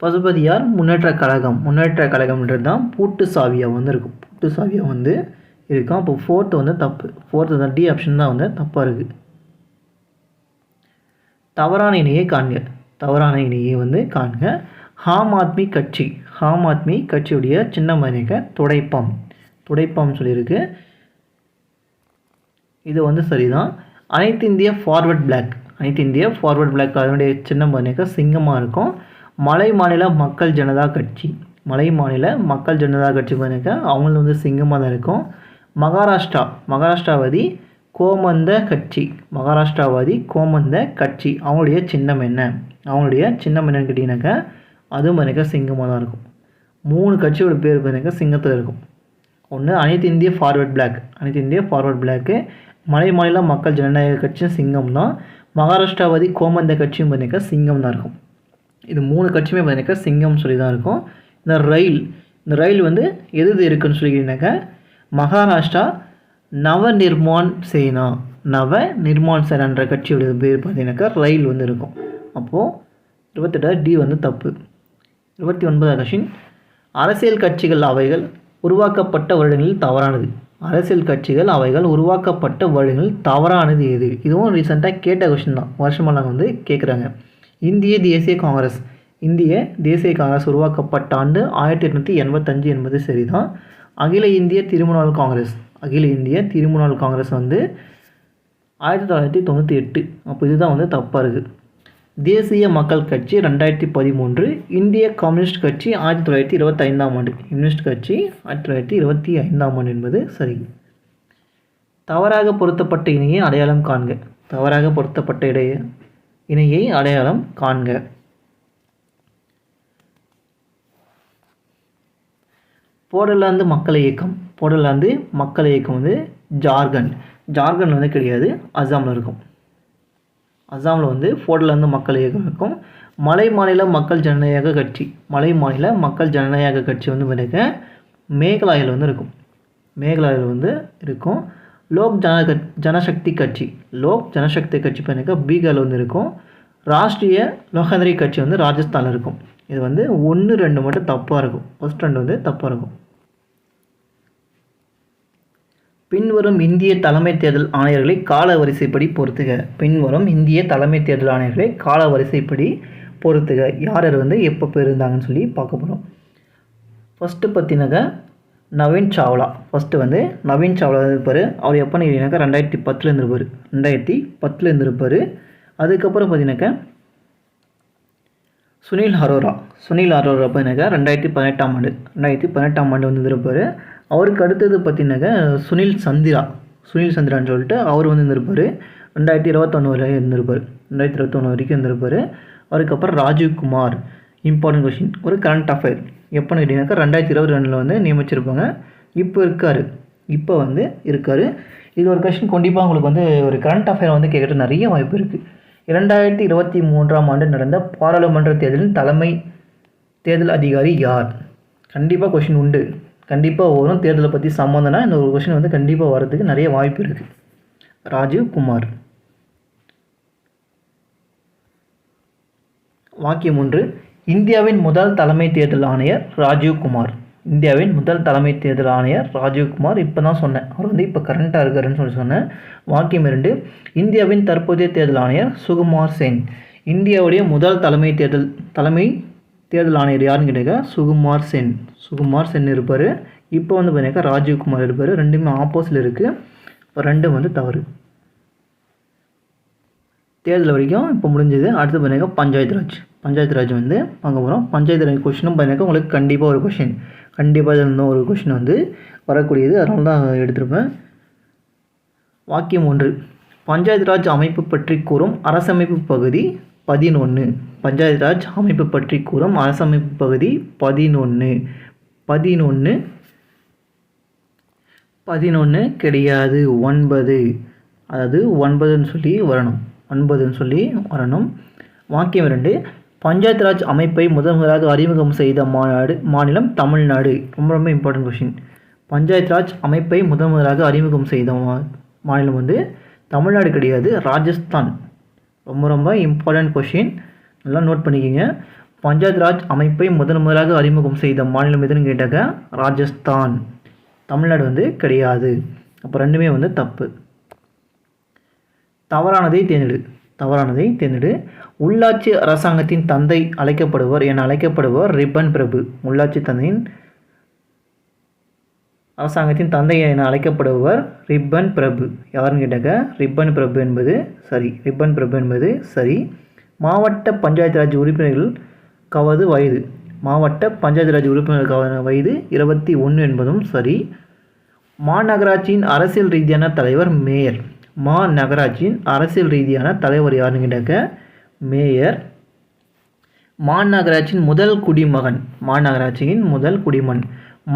பசுபதியார் முன்னேற்ற கழகம்ன்றது தான் பூட்டு சாவியாக வந்து இருக்கும். அப்போ ஃபோர்த்து வந்து தப்பு. ஃபோர்த்து தான் டி ஆப்ஷன் தான் வந்து தப்பாக இருக்குது. தவறான இணையை வந்து காண்க. ஆம் ஆத்மி கட்சியுடைய சின்னம் துடைப்பம் சொல்லியிருக்கு. இது வந்து சரிதான். அனைத்து இந்திய ஃபார்வர்ட் பிளாக் அதனுடைய சின்னம் பார்த்தீங்கன்னா சிங்கமாக இருக்கும். மலை மாநில மக்கள் ஜனதா கட்சி பார்த்தீங்கன்னா அவங்களும் வந்து சிங்கமாக தான் இருக்கும். மகாராஷ்டிராவாதி கோமந்த கட்சி அவங்களுடைய சின்னம் என்னன்னு கேட்டிங்கனாக்கா அதுவும் பார்த்தீங்கன்னா சிங்கமாக தான் இருக்கும். 3 கட்சியோட பேர் பார்த்தீங்கன்னா சிங்கத்தில் இருக்கும். ஒன்று அனைத்து இந்திய ஃபார்வர்ட் பிளாக்கு, மலை மாநில மக்கள் ஜனநாயக கட்சியும் சிங்கம் தான். மகாராஷ்டிராவாதி கோமந்த கட்சியும் பார்த்தீங்கன்னா சிங்கம் தான் இருக்கும். இது 3 கட்சியுமே பார்த்தீங்கன்னா சிங்கம் சொல்லி தான் இருக்கும். இந்த ரயில் வந்து எது இருக்குன்னு சொல்லிக்கிட்டீங்கன்னாக்கா மகாராஷ்டிரா நவநிர்மாண் சேனான்ற கட்சியோட பேர் பார்த்தீங்கன்னாக்கா ரயில் வந்து இருக்கும். அப்போது 28 டி வந்து தப்பு. 29 கொஸ்டின். அரசியல் கட்சிகள் அவைகள் உருவாக்கப்பட்ட வருடங்களில் தவறானது எது? இதுவும் ரீசெண்டாக கேட்ட கொஸ்டின் தான். வருஷமெல்லாம் வந்து கேட்குறாங்க. இந்திய தேசிய காங்கிரஸ் உருவாக்கப்பட்ட ஆண்டு 1885 என்பது சரிதான். அகில இந்திய திரிமுனாள் காங்கிரஸ் வந்து 1998. அப்போ இதுதான் வந்து தப்பாக இருக்குது. தேசிய மக்கள் கட்சி 2013. இந்திய கம்யூனிஸ்ட் கட்சி 1925 என்பது சரி. தவறாக பொருத்தப்பட்ட இணையை அடையாளம் காண்க. போடலாந்து மக்கள் இயக்கம் வந்து ஜார்க்கண்ட் வந்து கிடையாது, அசாமில் இருக்கும். அசாமில் வந்து போடலாந்து மக்கள் இயக்கம் இருக்கும். மலை மாநில மக்கள் ஜனநாயக கட்சி வந்து பார்த்தீங்கன்னா மேகாலயாவில் வந்து இருக்கும். லோக் ஜனசக்தி கட்சி பார்த்தீங்கன்னா பீகாரில் வந்து இருக்கும். ராஷ்ட்ரிய லோகந்திரி கட்சி வந்து ராஜஸ்தானில் இருக்கும். இது வந்து 1, 2 மட்டும் தப்பாக இருக்கும். ஃபர்ஸ்ட் 2 வந்து தப்பாக இருக்கும். பின்வரும் இந்திய தலைமை தேர்தல் ஆணையர்களை கால வரிசைப்படி பொறுத்துக. யார் வந்து எப்போ இருந்தாங்கன்னு சொல்லி பார்க்க போகிறோம். ஃபஸ்ட்டு பார்த்தீங்கன்னாக்கா நவீன் சாவ்லா இருப்பார். அவர் எப்போ நினைக்கினாக்கா 2010 இருந்திருப்பார். அதுக்கப்புறம் பார்த்தீங்கன்னாக்கா சுனில் அரோரா பார்த்தீங்கன்னாக்கா 2018 வந்து இருந்திருப்பார். அவருக்கு அடுத்தது பார்த்தீங்கன்னாக்கா சுனில் சந்திரான்னு சொல்லிட்டு அவர் வந்து இருந்திருப்பார். 2021 வரைக்கும் இருந்திருப்பார். அதுக்கப்புறம் ராஜீவ் குமார். இம்பார்ட்டன்ட் கொஸ்டின், ஒரு கரண்ட் அஃபேர் எப்போன்னு கேட்டிங்கனாக்கா 2022 வந்து நியமிச்சிருப்பாங்க. இப்போ இருக்கார். இது ஒரு கொஸ்டின் கண்டிப்பாக உங்களுக்கு வந்து ஒரு கரண்ட் அஃபேர் வந்து கேட்குறது நிறைய வாய்ப்பு இருக்குது. 2023 நடந்த பாராளுமன்ற தேர்தலின் தலைமை தேர்தல் அதிகாரி யார்? கண்டிப்பாக கொஸ்டின் உண்டு, கண்டிப்பாக வரும். தேர்தலை பற்றி சம்மந்தம்னா இந்த ஒரு கொஸ்டின் வந்து கண்டிப்பாக வரதுக்கு நிறைய வாய்ப்பு இருக்குது. ராஜீவ் குமார். வாக்கியம் 1. இந்தியாவின் முதல் தலைமை தேர்தல் ஆணையர் ராஜீவ் குமார். இப்போ தான் சொன்னேன், அவர் வந்து இப்போ கரண்ட்டாக இருக்காருன்னு சொல்லி சொன்னேன். வாக்கியம் 2. இந்தியாவின் தற்போதைய தேர்தல் ஆணையர் சுகுமார் சென். இந்தியாவுடைய முதல் தலைமை தேர்தல் ஆணையர் யாருன்னு கேட்டாக்கா சுகுமார் சென் இருப்பார். இப்போ வந்து பார்த்தீங்கன்னா ராஜீவ்குமார் இருப்பார். ரெண்டுமே ஆப்போசிட்டில் இருக்குது. இப்போ ரெண்டும் வந்து தவறு. தேர்தல் வரைக்கும் இப்போ முடிஞ்சது. அடுத்து பார்த்தீங்கன்னா பஞ்சாயத்து ராஜ் வந்து பார்க்க போகிறோம். பஞ்சாயத்து ராஜ் கொஷினும் பார்த்தீங்கன்னா உங்களுக்கு கண்டிப்பாக இதில் இருந்தும் ஒரு கொஷின் வந்து வரக்கூடியது. அதனால தான் எடுத்திருப்பேன். வாக்கியம் 1. பஞ்சாயத்து ராஜ் அமைப்பு பற்றி கூறும் அரசமைப்பு பகுதி 11. பஞ்சாயத்து ராஜ் அமைப்பு பற்றி கூறும் அரசமைப்பு பகுதி 11 கிடையாது, 9. அதாவது 9ன்னு சொல்லி வரணும். வாக்கியம் 2. பஞ்சாயத்து ராஜ் அமைப்பை முதலாக அறிமுகம் செய்த மாநிலம் தமிழ்நாடு. ரொம்ப இம்பார்ட்டன்ட் கொஷின். பஞ்சாயத்து ராஜ் அமைப்பை முதலாக அறிமுகம் செய்த மாநிலம் வந்து தமிழ்நாடு கிடையாது, ராஜஸ்தான். ரொம்ப இம்பார்ட்டன்ட் கொஷின், நல்லா நோட் பண்ணிக்கோங்க. பஞ்சாயத்து ராஜ் அமைப்பை முதலாக அறிமுகம் செய்த மாநிலம் எதுன்னு கேட்டாக்க ராஜஸ்தான். தமிழ்நாடு வந்து கிடையாது. அப்போ ரெண்டுமே வந்து தப்பு. தவறானதை தேர்ந்தெடு. உள்ளாட்சி அரசாங்கத்தின் தந்தை என அழைக்கப்படுவர் ரிப்பன் பிரபு. உள்ளாட்சி அரசாங்கத்தின் தந்தை என அழைக்கப்படுவர் ரிப்பன் பிரபு. யாருன்னு கேட்டாக்க ரிப்பன் பிரபு என்பது சரி. மாவட்ட பஞ்சாயத்து ராஜ் உறுப்பினர்கள் கவது வயது. மாவட்ட பஞ்சாயத்து ராஜ் உறுப்பினர்கள் வயது 21 என்பதும் சரி. மாநகராட்சியின் அரசியல் ரீதியான தலைவர் மேயர். மாநகராட்சியின் அரசியல் ரீதியான தலைவர் யாருன்னு கேட்டாக்க மேயர். மாநகராட்சியின் முதல் குடிமகன்.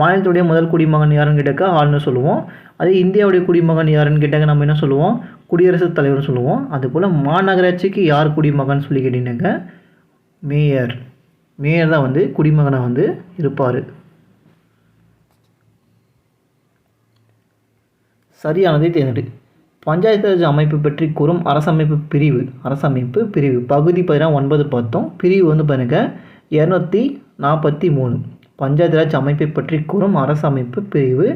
மாநிலத்துடைய முதல் குடிமகன் யாருன்னு கேட்டாக்கா ஆளுநர் சொல்லுவோம். அதே இந்தியாவுடைய குடிமகன் யாருன்னு கேட்டாக்க நம்ம என்ன சொல்லுவோம், குடியரசுத் தலைவர்னு சொல்லுவோம். அதுபோல் மாநகராட்சிக்கு யார் குடிமகன் சொல்லி கேட்டீங்கன்னாக்க மேயர் தான் வந்து குடிமகனாக வந்து இருப்பார். சரியானதை தேர்ந்தெடு. பஞ்சாயத்து ராஜ் அமைப்பு பற்றி கூறும் அரசமைப்பு பிரிவு பகுதி 9 பார்த்தோம். பிரிவு வந்து பாருங்க 243. பஞ்சாயத்து ராஜ் அமைப்பை பற்றி கூறும் அரசமைப்பு பிரிவு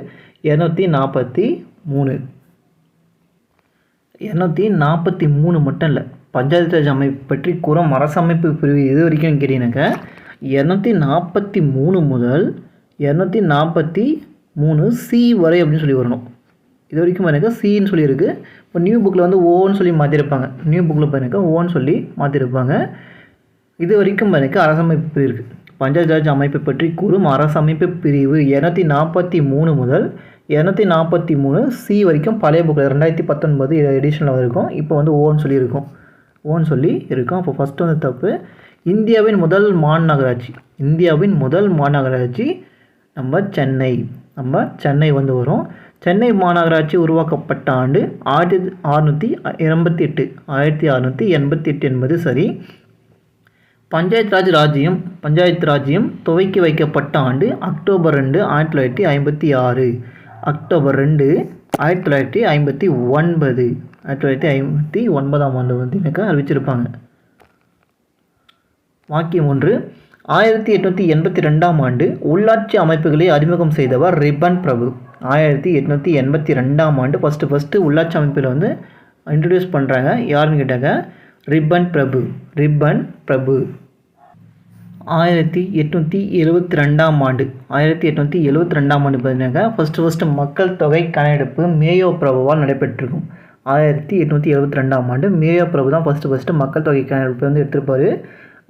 243 மட்டும் இல்லை. பஞ்சாயத்து ராஜ் அமைப்பு பற்றி கூறும் அரசமைப்பு பிரிவு எது வரைக்கும் கேட்டீங்கன்னாக்க 243 முதல் 243 சி வரை அப்படின்னு சொல்லி வரணும். இது வரைக்கும் எனக்கு சின்னு சொல்லியிருக்கு. இப்போ நியூ புக்கில் வந்து ஓன்னு சொல்லி மாற்றிருப்பாங்க. ஓன்னு சொல்லி மாற்றிருப்பாங்க. இது வரைக்கும் எனக்கு அரசமைப்பு பிரிவு இருக்குது. பஞ்சாயத்து ராஜ் அமைப்பை பற்றி கூறும் அரசமைப்பு பிரிவு 243 முதல் 243 சி வரைக்கும் பழைய புக்கில் 2019 எடிஷனில் இருக்கும். இப்போ வந்து ஓன்னு சொல்லி இருக்கும். அப்போ ஃபஸ்ட்டு வந்து தப்பு. இந்தியாவின் முதல் மாநகராட்சி நம்ம சென்னை வந்து வரும். சென்னை மாநகராட்சி உருவாக்கப்பட்ட ஆண்டு 1688 என்பது சரி. பஞ்சாயத்து ராஜ்யம் துவக்கி வைக்கப்பட்ட ஆண்டு அக்டோபர் 2 1956. அக்டோபர் 2 1959. 1959ஆம் ஆண்டு வந்து எனக்கு அறிவிச்சிருப்பாங்க. வாக்கியம் 1. 1882ஆம் ஆண்டு உள்ளாட்சி அமைப்புகளை அறிமுகம் செய்தவர் ரிப்பன் பிரபு. 1882ஆம் ஆண்டு ஃபஸ்ட்டு உள்ளாட்சி அமைப்பில் வந்து இன்ட்ரடியூஸ் பண்ணுறாங்க. யாருன்னு கேட்டாங்க ரிப்பன் பிரபு. 1872ஆம் ஆண்டு பார்த்தீங்கன்னாக்கா ஃபஸ்ட்டு மக்கள் தொகை கணக்கெடுப்பு மேயோ பிரபுவால் நடைபெற்றிருக்கும். 1872ஆம் ஆண்டு மேயோ பிரபு தான் ஃபஸ்ட்டு மக்கள் தொகை கணக்கெடுப்பு வந்து எடுத்திருப்பார்.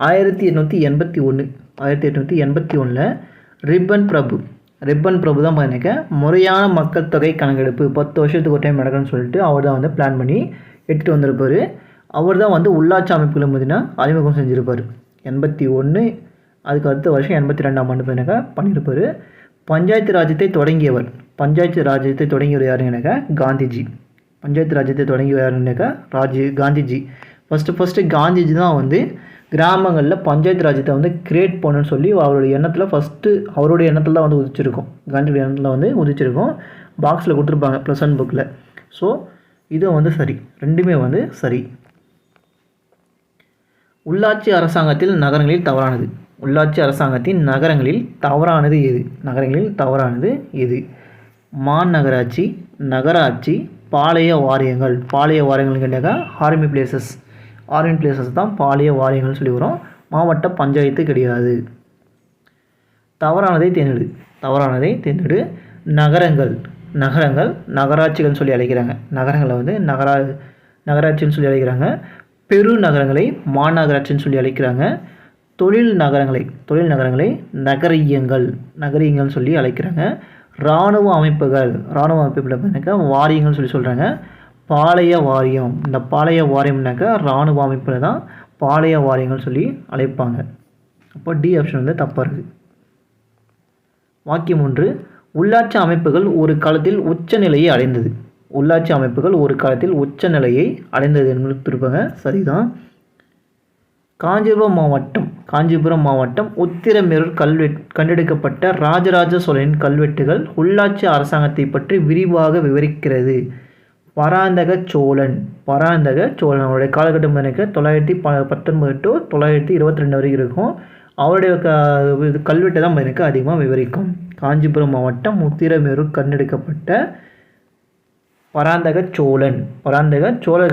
1881 ரிப்பன் பிரபு தான் பார்த்தீங்கன்னா முறையான மக்கள் தொகை கணக்கெடுப்பு 10 வருஷத்துக்கு ஒரு டைம் நடக்கணும்னு சொல்லிட்டு அவர் தான் வந்து பிளான் பண்ணி எடுத்துகிட்டு வந்திருப்பார். அவர் தான் வந்து உள்ளாட்சி அமைப்புகளை பார்த்தீங்கன்னா அறிமுகம் செஞ்சுருப்பார். 81 அதுக்கு அடுத்த வருஷம் 82ஆம் ஆண்டு பார்த்தீங்கன்னா பண்ணியிருப்பார். பஞ்சாயத்து ராஜ்யத்தை தொடங்கியவர் யாருன்னாக்கா காந்திஜி. காந்திஜி ஃபஸ்ட்டு காந்திஜி தான் வந்து கிராமங்களில் பஞ்சாயத்து ராஜ்யத்தை வந்து கிரியேட் பண்ணணும்னு சொல்லி அவருடைய எண்ணத்தில் தான் வந்து உதிச்சிருக்கும். காந்தியோட எண்ணத்தில் வந்து உதிச்சிருக்கும். பாக்ஸில் கொடுத்துருப்பாங்க +1 புக்கில். ஸோ இதுவும் வந்து சரி, ரெண்டுமே வந்து சரி. உள்ளாட்சி அரசாங்கத்தில் நகரங்களில் தவறானது எது? மாநகராட்சி, நகராட்சி, பாளைய வாரியங்கள் கேட்டாக்கா ஆர்மி பிளேசஸ். ஆர்கன் பிளேசஸ் தான் பாளைய வாரியங்கள்னு சொல்லி வரும். மாவட்ட பஞ்சாயத்து கிடையாது. தவறானதை தேர்ந்தெடு. தவறானதை தேர்ந்தெடு. நகரங்கள். நகரங்கள் நகராட்சிகள்னு சொல்லி அழைக்கிறாங்க. நகரங்களை வந்து நகராட்சின்னு சொல்லி அழைக்கிறாங்க. பெருநகரங்களை மாநகராட்சின்னு சொல்லி அழைக்கிறாங்க. தொழில் நகரங்களை நகரியங்கள்னு சொல்லி அழைக்கிறாங்க. இராணுவ அமைப்புகள் பார்த்தீங்கன்னாக்கா வாரியங்கள்னு சொல்லி சொல்கிறாங்க. பாளைய வாரியம். இந்த பாளைய வாரியம்னாக்கா இராணுவ அமைப்பில் தான் பாளைய வாரியங்கள் சொல்லி அழைப்பாங்க. அப்போ டி ஆப்ஷன் வந்து தப்பாக இருக்குது. வாக்கியம் 1. உள்ளாட்சி அமைப்புகள் ஒரு காலத்தில் உச்சநிலையை அடைந்தது. உள்ளாட்சி அமைப்புகள் ஒரு காலத்தில் உச்சநிலையை அடைந்தது என்று இருப்பாங்க. சரிதான். காஞ்சிபுரம் மாவட்டம் உத்திரமேரூர் கண்டெடுக்கப்பட்ட ராஜராஜ சோழனின் கல்வெட்டுகள் உள்ளாட்சி அரசாங்கத்தை பற்றி விரிவாக விவரிக்கிறது. பராந்தக சோழனுடைய காலகட்டம் எனக்கு 919 to 922 வரைக்கும் இருக்கும். அவருடைய கல்வெட்டை தான் எனக்கு அதிகமாக விவரிக்கும். காஞ்சிபுரம் மாவட்டம் உத்திரமேரூர் கண்டெடுக்கப்பட்ட பராந்தக சோழர்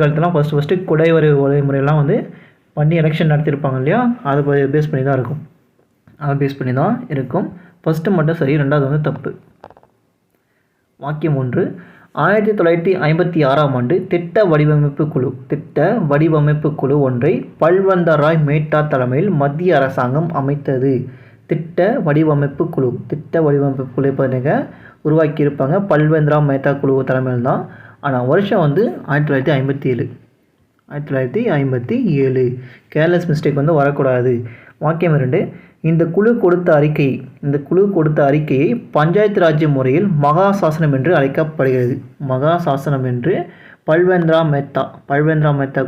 காலத்துலாம் ஃபஸ்ட்டு குடைவரை முறையெல்லாம் வந்து பண்ணி எலெக்ஷன் நடத்தியிருப்பாங்க இல்லையா, அதை பேஸ் பண்ணி தான் இருக்கும். ஃபஸ்ட்டு மட்டும் சரி, ரெண்டாவது வந்து தப்பு. வாக்கியம் 1. 1956ஆம் ஆண்டு திட்ட வடிவமைப்பு குழு ஒன்றை பல்வந்தராய் மேத்தா தலைமையில் மத்திய அரசாங்கம் அமைத்தது. திட்ட வடிவமைப்பு குழு பார்த்தீங்கன்னா உருவாக்கியிருப்பாங்க பல்வந்தராய் மேத்தா குழு தலைமையில் தான். ஆனால் வருஷம் வந்து 1957. கேர்லெஸ் மிஸ்டேக் வந்து வரக்கூடாது. வாக்கியம் 2. இந்த குழு கொடுத்த அறிக்கையை பஞ்சாயத்து ராஜ்ய முறையில் மகாசாசனம் என்று அழைக்கப்படுகிறது. மகாசாசனம் என்று பல்வேந்திரா மேத்தா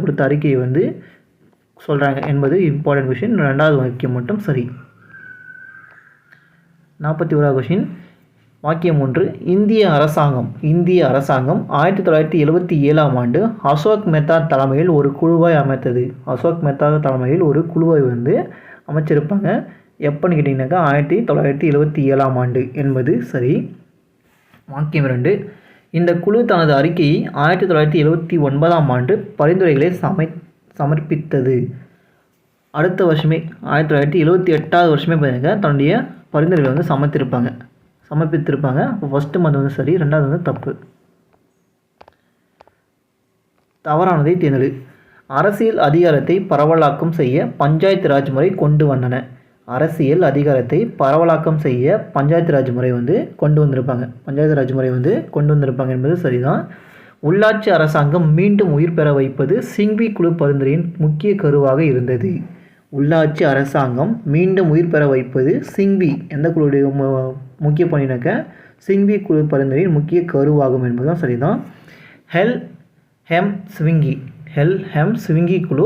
கொடுத்த அறிக்கையை வந்து சொல்கிறாங்க என்பது இம்பார்ட்டன்ட் கொஷின். ரெண்டாவது வாக்கியம் மட்டும் சரி. 41வது கொஷின். வாக்கியம் 1. இந்திய அரசாங்கம் 1977ஆம் ஆண்டு அசோக் மெத்தா தலைமையில் ஒரு குழுவை அமைத்தது. அசோக் மெத்தா தலைமையில் ஒரு குழுவை வந்து அமைச்சிருப்பாங்க. எப்போன்னு கேட்டிங்கனாக்கா 1977ஆம் ஆண்டு என்பது சரி. வாக்கியம் 2. இந்த குழு தனது அறிக்கையை 1979ஆம் ஆண்டு பரிந்துரைகளை சமர்ப்பித்தது. அடுத்த வருஷமே 1978வது வருஷமே பாருங்க தன்னுடைய பரிந்துரைகளை வந்து சமர்ப்பித்திருப்பாங்க. அப்போ ஃபஸ்ட்டு மந்த் வந்து சரி, ரெண்டாவது வந்து தப்பு. தவறானதை தேர்ந்தெடு. அரசியல் அதிகாரத்தை பரவலாக்கம் செய்ய பஞ்சாயத்து ராஜ் முறை கொண்டு வந்தன. அரசியல் அதிகாரத்தை பரவலாக்கம் செய்ய பஞ்சாயத்து ராஜ் முறை வந்து கொண்டு வந்திருப்பாங்க என்பது சரிதான். உள்ளாட்சி அரசாங்கம் மீண்டும் உயிர் பெற வைப்பது சிங்வி குழு பரிந்துரையின் முக்கிய கருவாக இருந்தது. உள்ளாட்சி அரசாங்கம் மீண்டும் உயிர் பெற வைப்பது சிங்வி எந்த குழுடைய முக்கிய பணினாக்க சிங்வி குழு பரிந்துரையின் முக்கிய கருவாகும் என்பதுதான் சரிதான். ஹெல்ஹெம் ஸ்விங்கி குழு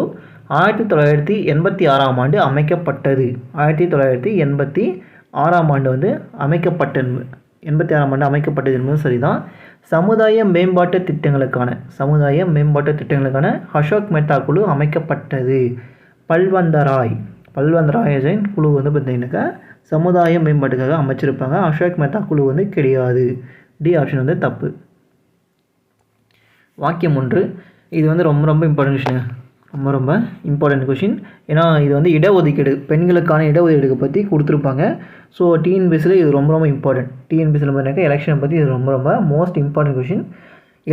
1986ஆம் ஆண்டு அமைக்கப்பட்டது. 1986ஆம் ஆண்டு வந்து அமைக்கப்பட்டது என்பது சரிதான். சமுதாய மேம்பாட்டு திட்டங்களுக்கான அசோக் மெத்தா குழு அமைக்கப்பட்டது. பல்வந்தராயன் குழு வந்து பார்த்தீங்கன்னாக்கா சமுதாய மேம்பாட்டுக்காக அமைச்சிருப்பாங்க. அசோக் மெத்தா குழு வந்து கிடையாது. டி ஆப்ஷன் வந்து தப்பு. வாக்கியம் 1. இது வந்து ரொம்ப இம்பார்ட்டன்ட் கொஷின். ஏன்னா இது வந்து இடஒதுக்கீடு, பெண்களுக்கான இடஒதுக்கீடு பற்றி கொடுத்துருப்பாங்க. ஸோ டிஎன்பிஎஸ்சியில் இது ரொம்ப இம்பார்ட்டன்ட். டிஎன்பிஎஸ்சியில் பார்த்தீங்கன்னா எலெக்ஷனை பற்றி இது ரொம்ப மோஸ்ட் இம்பார்ட்டன்ட் கொஷின்.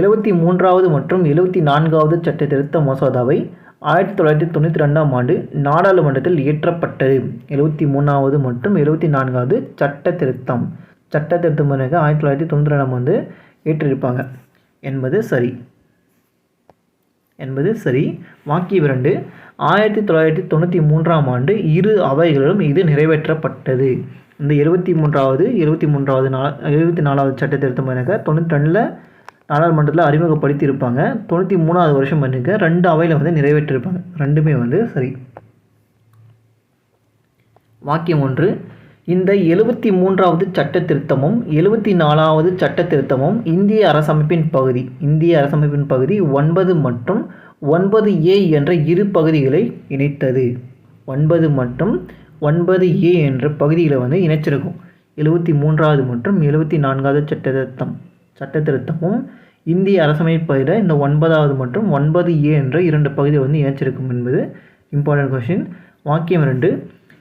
73வது மற்றும் 74வது சட்ட திருத்த மசோதாவை 1992ஆம் ஆண்டு நாடாளுமன்றத்தில் இயற்றப்பட்டது. 73வது மற்றும் 74வது சட்ட திருத்தம் பார்த்தீங்கன்னா 1992ஆம் ஆண்டு இயற்றிருப்பாங்க என்பது சரி. வாக்கியம் 2. 1993ஆம் ஆண்டு இரு அவைகளிலும் இது நிறைவேற்றப்பட்டது. இந்த 74வது சட்ட திருத்தம் 92ல் நாடாளுமன்றத்தில் அறிமுகப்படுத்தியிருப்பாங்க. 93வது வருஷம் பண்ணிக்க 2 அவையில் வந்து நிறைவேற்றிருப்பாங்க. ரெண்டுமே வந்து சரி. வாக்கியம் 1. இந்த 73வது சட்ட திருத்தமும் 74வது சட்ட திருத்தமும் இந்திய அரசமைப்பின் பகுதி 9 மற்றும் 9A என்ற இரு பகுதிகளை இணைத்தது. 9 மற்றும் 9A என்ற பகுதிகளை வந்து இணைச்சிருக்கும். 73வது மற்றும் 74வது சட்ட திருத்தமும் இந்திய அரசமைப்பு பகுதியில் இந்த 9வது மற்றும் 9A என்ற 2 பகுதியை வந்து இணைச்சிருக்கும் என்பது இம்பார்ட்டன்ட் கொஷின். வாக்கியம் 2,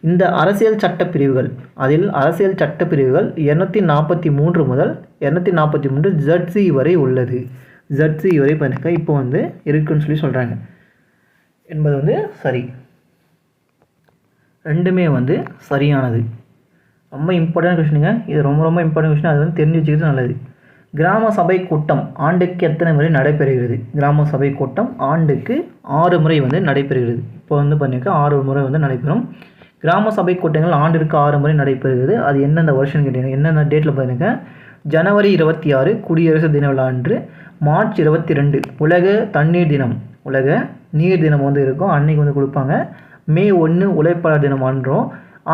இந்த அரசியல் சட்ட பிரிவுகள், அதில் அரசியல் சட்ட பிரிவுகள் 243 முதல் 243 ZC வரை உள்ளது. ZC வரை பாருங்க இப்போ வந்து இருக்குன்னு சொல்லி சொல்கிறாங்க என்பது வந்து சரி. ரெண்டுமே வந்து சரியானது. ரொம்ப இம்பார்ட்டன்ட் கொஷினுங்க. இது ரொம்ப ரொம்ப இம்பார்ட்டன்ட் கொஷின். அது வந்து தெரிஞ்சு வச்சுக்கிறது நல்லது. கிராம சபை கூட்டம் ஆண்டுக்கு எத்தனை முறை நடைபெறுகிறது? கிராம சபை கூட்டம் ஆண்டுக்கு 6 முறை வந்து நடைபெறுகிறது. இப்போ வந்து பண்ணிக்க 6 முறை வந்து நடைபெறும். கிராம சபை கூட்டங்கள் ஆண்டிற்கு 6 முறை நடைபெறுகிறது. அது எந்தெந்த வருஷம் கேட்டீங்கன்னா என்னென்ன டேட்டில் பாருங்க, ஜனவரி 26 குடியரசு தின விழா அன்று, மார்ச் 22 உலக தண்ணீர் தினம், உலக நீர் தினம் வந்து இருக்கும், அன்னைக்கு வந்து கொடுப்பாங்க. மே 1 உழைப்பாளர் தினம் அன்றும்,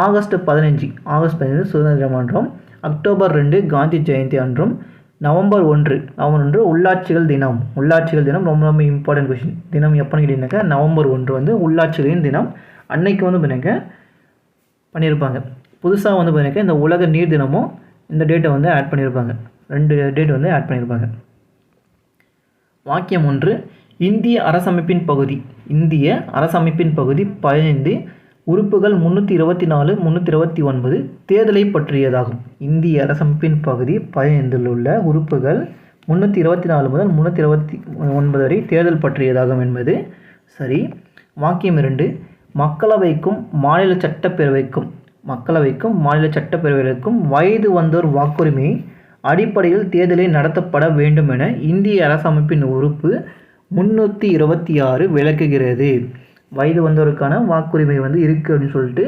ஆகஸ்ட் 15 சுதந்திர தினம் அன்றும், அக்டோபர் 2 காந்தி ஜெயந்தி அன்றும், நவம்பர் 1 உள்ளாட்சிகள் தினம். உள்ளாட்சிகள் தினம் ரொம்ப ரொம்ப இம்பார்ட்டன்ட் கொஷின். தினம் எப்போன்னு கேட்டீங்கன்னாக்கா நவம்பர் 1 வந்து உள்ளாட்சிகளின் தினம். அன்னைக்கு வந்து பாருங்க பண்ணியிருப்பாங்க. புதுசாக வந்து பாருங்க இந்த உலக நீர் தினமும் இந்த டேட்டை வந்து ஆட் பண்ணியிருப்பாங்க. 2 டேட் வந்து ஆட் பண்ணியிருப்பாங்க. வாக்கியம் 1, இந்திய அரசமைப்பின் பகுதி. இந்திய அரசமைப்பின் பகுதி 15 உறுப்புகள் 324, 329 தேர்தலை பற்றியதாகும். இந்திய அரசமைப்பின் பகுதி 15 உள்ள உறுப்புகள் 324 முதல் 329 வரை தேர்தல் பற்றியதாகும் என்பது சரி. வாக்கியம் 2, மக்களவைக்கும் மாநில சட்டப்பேரவைக்கும் வயது வந்தோர் வாக்குரிமை அடிப்படையில் தேர்தலை நடத்தப்பட வேண்டும் என இந்திய அரசமைப்பின் உறுப்பு 326 விளக்குகிறது. வயது வந்தோருக்கான வாக்குரிமை வந்து இருக்குது அப்படின்னு சொல்லிட்டு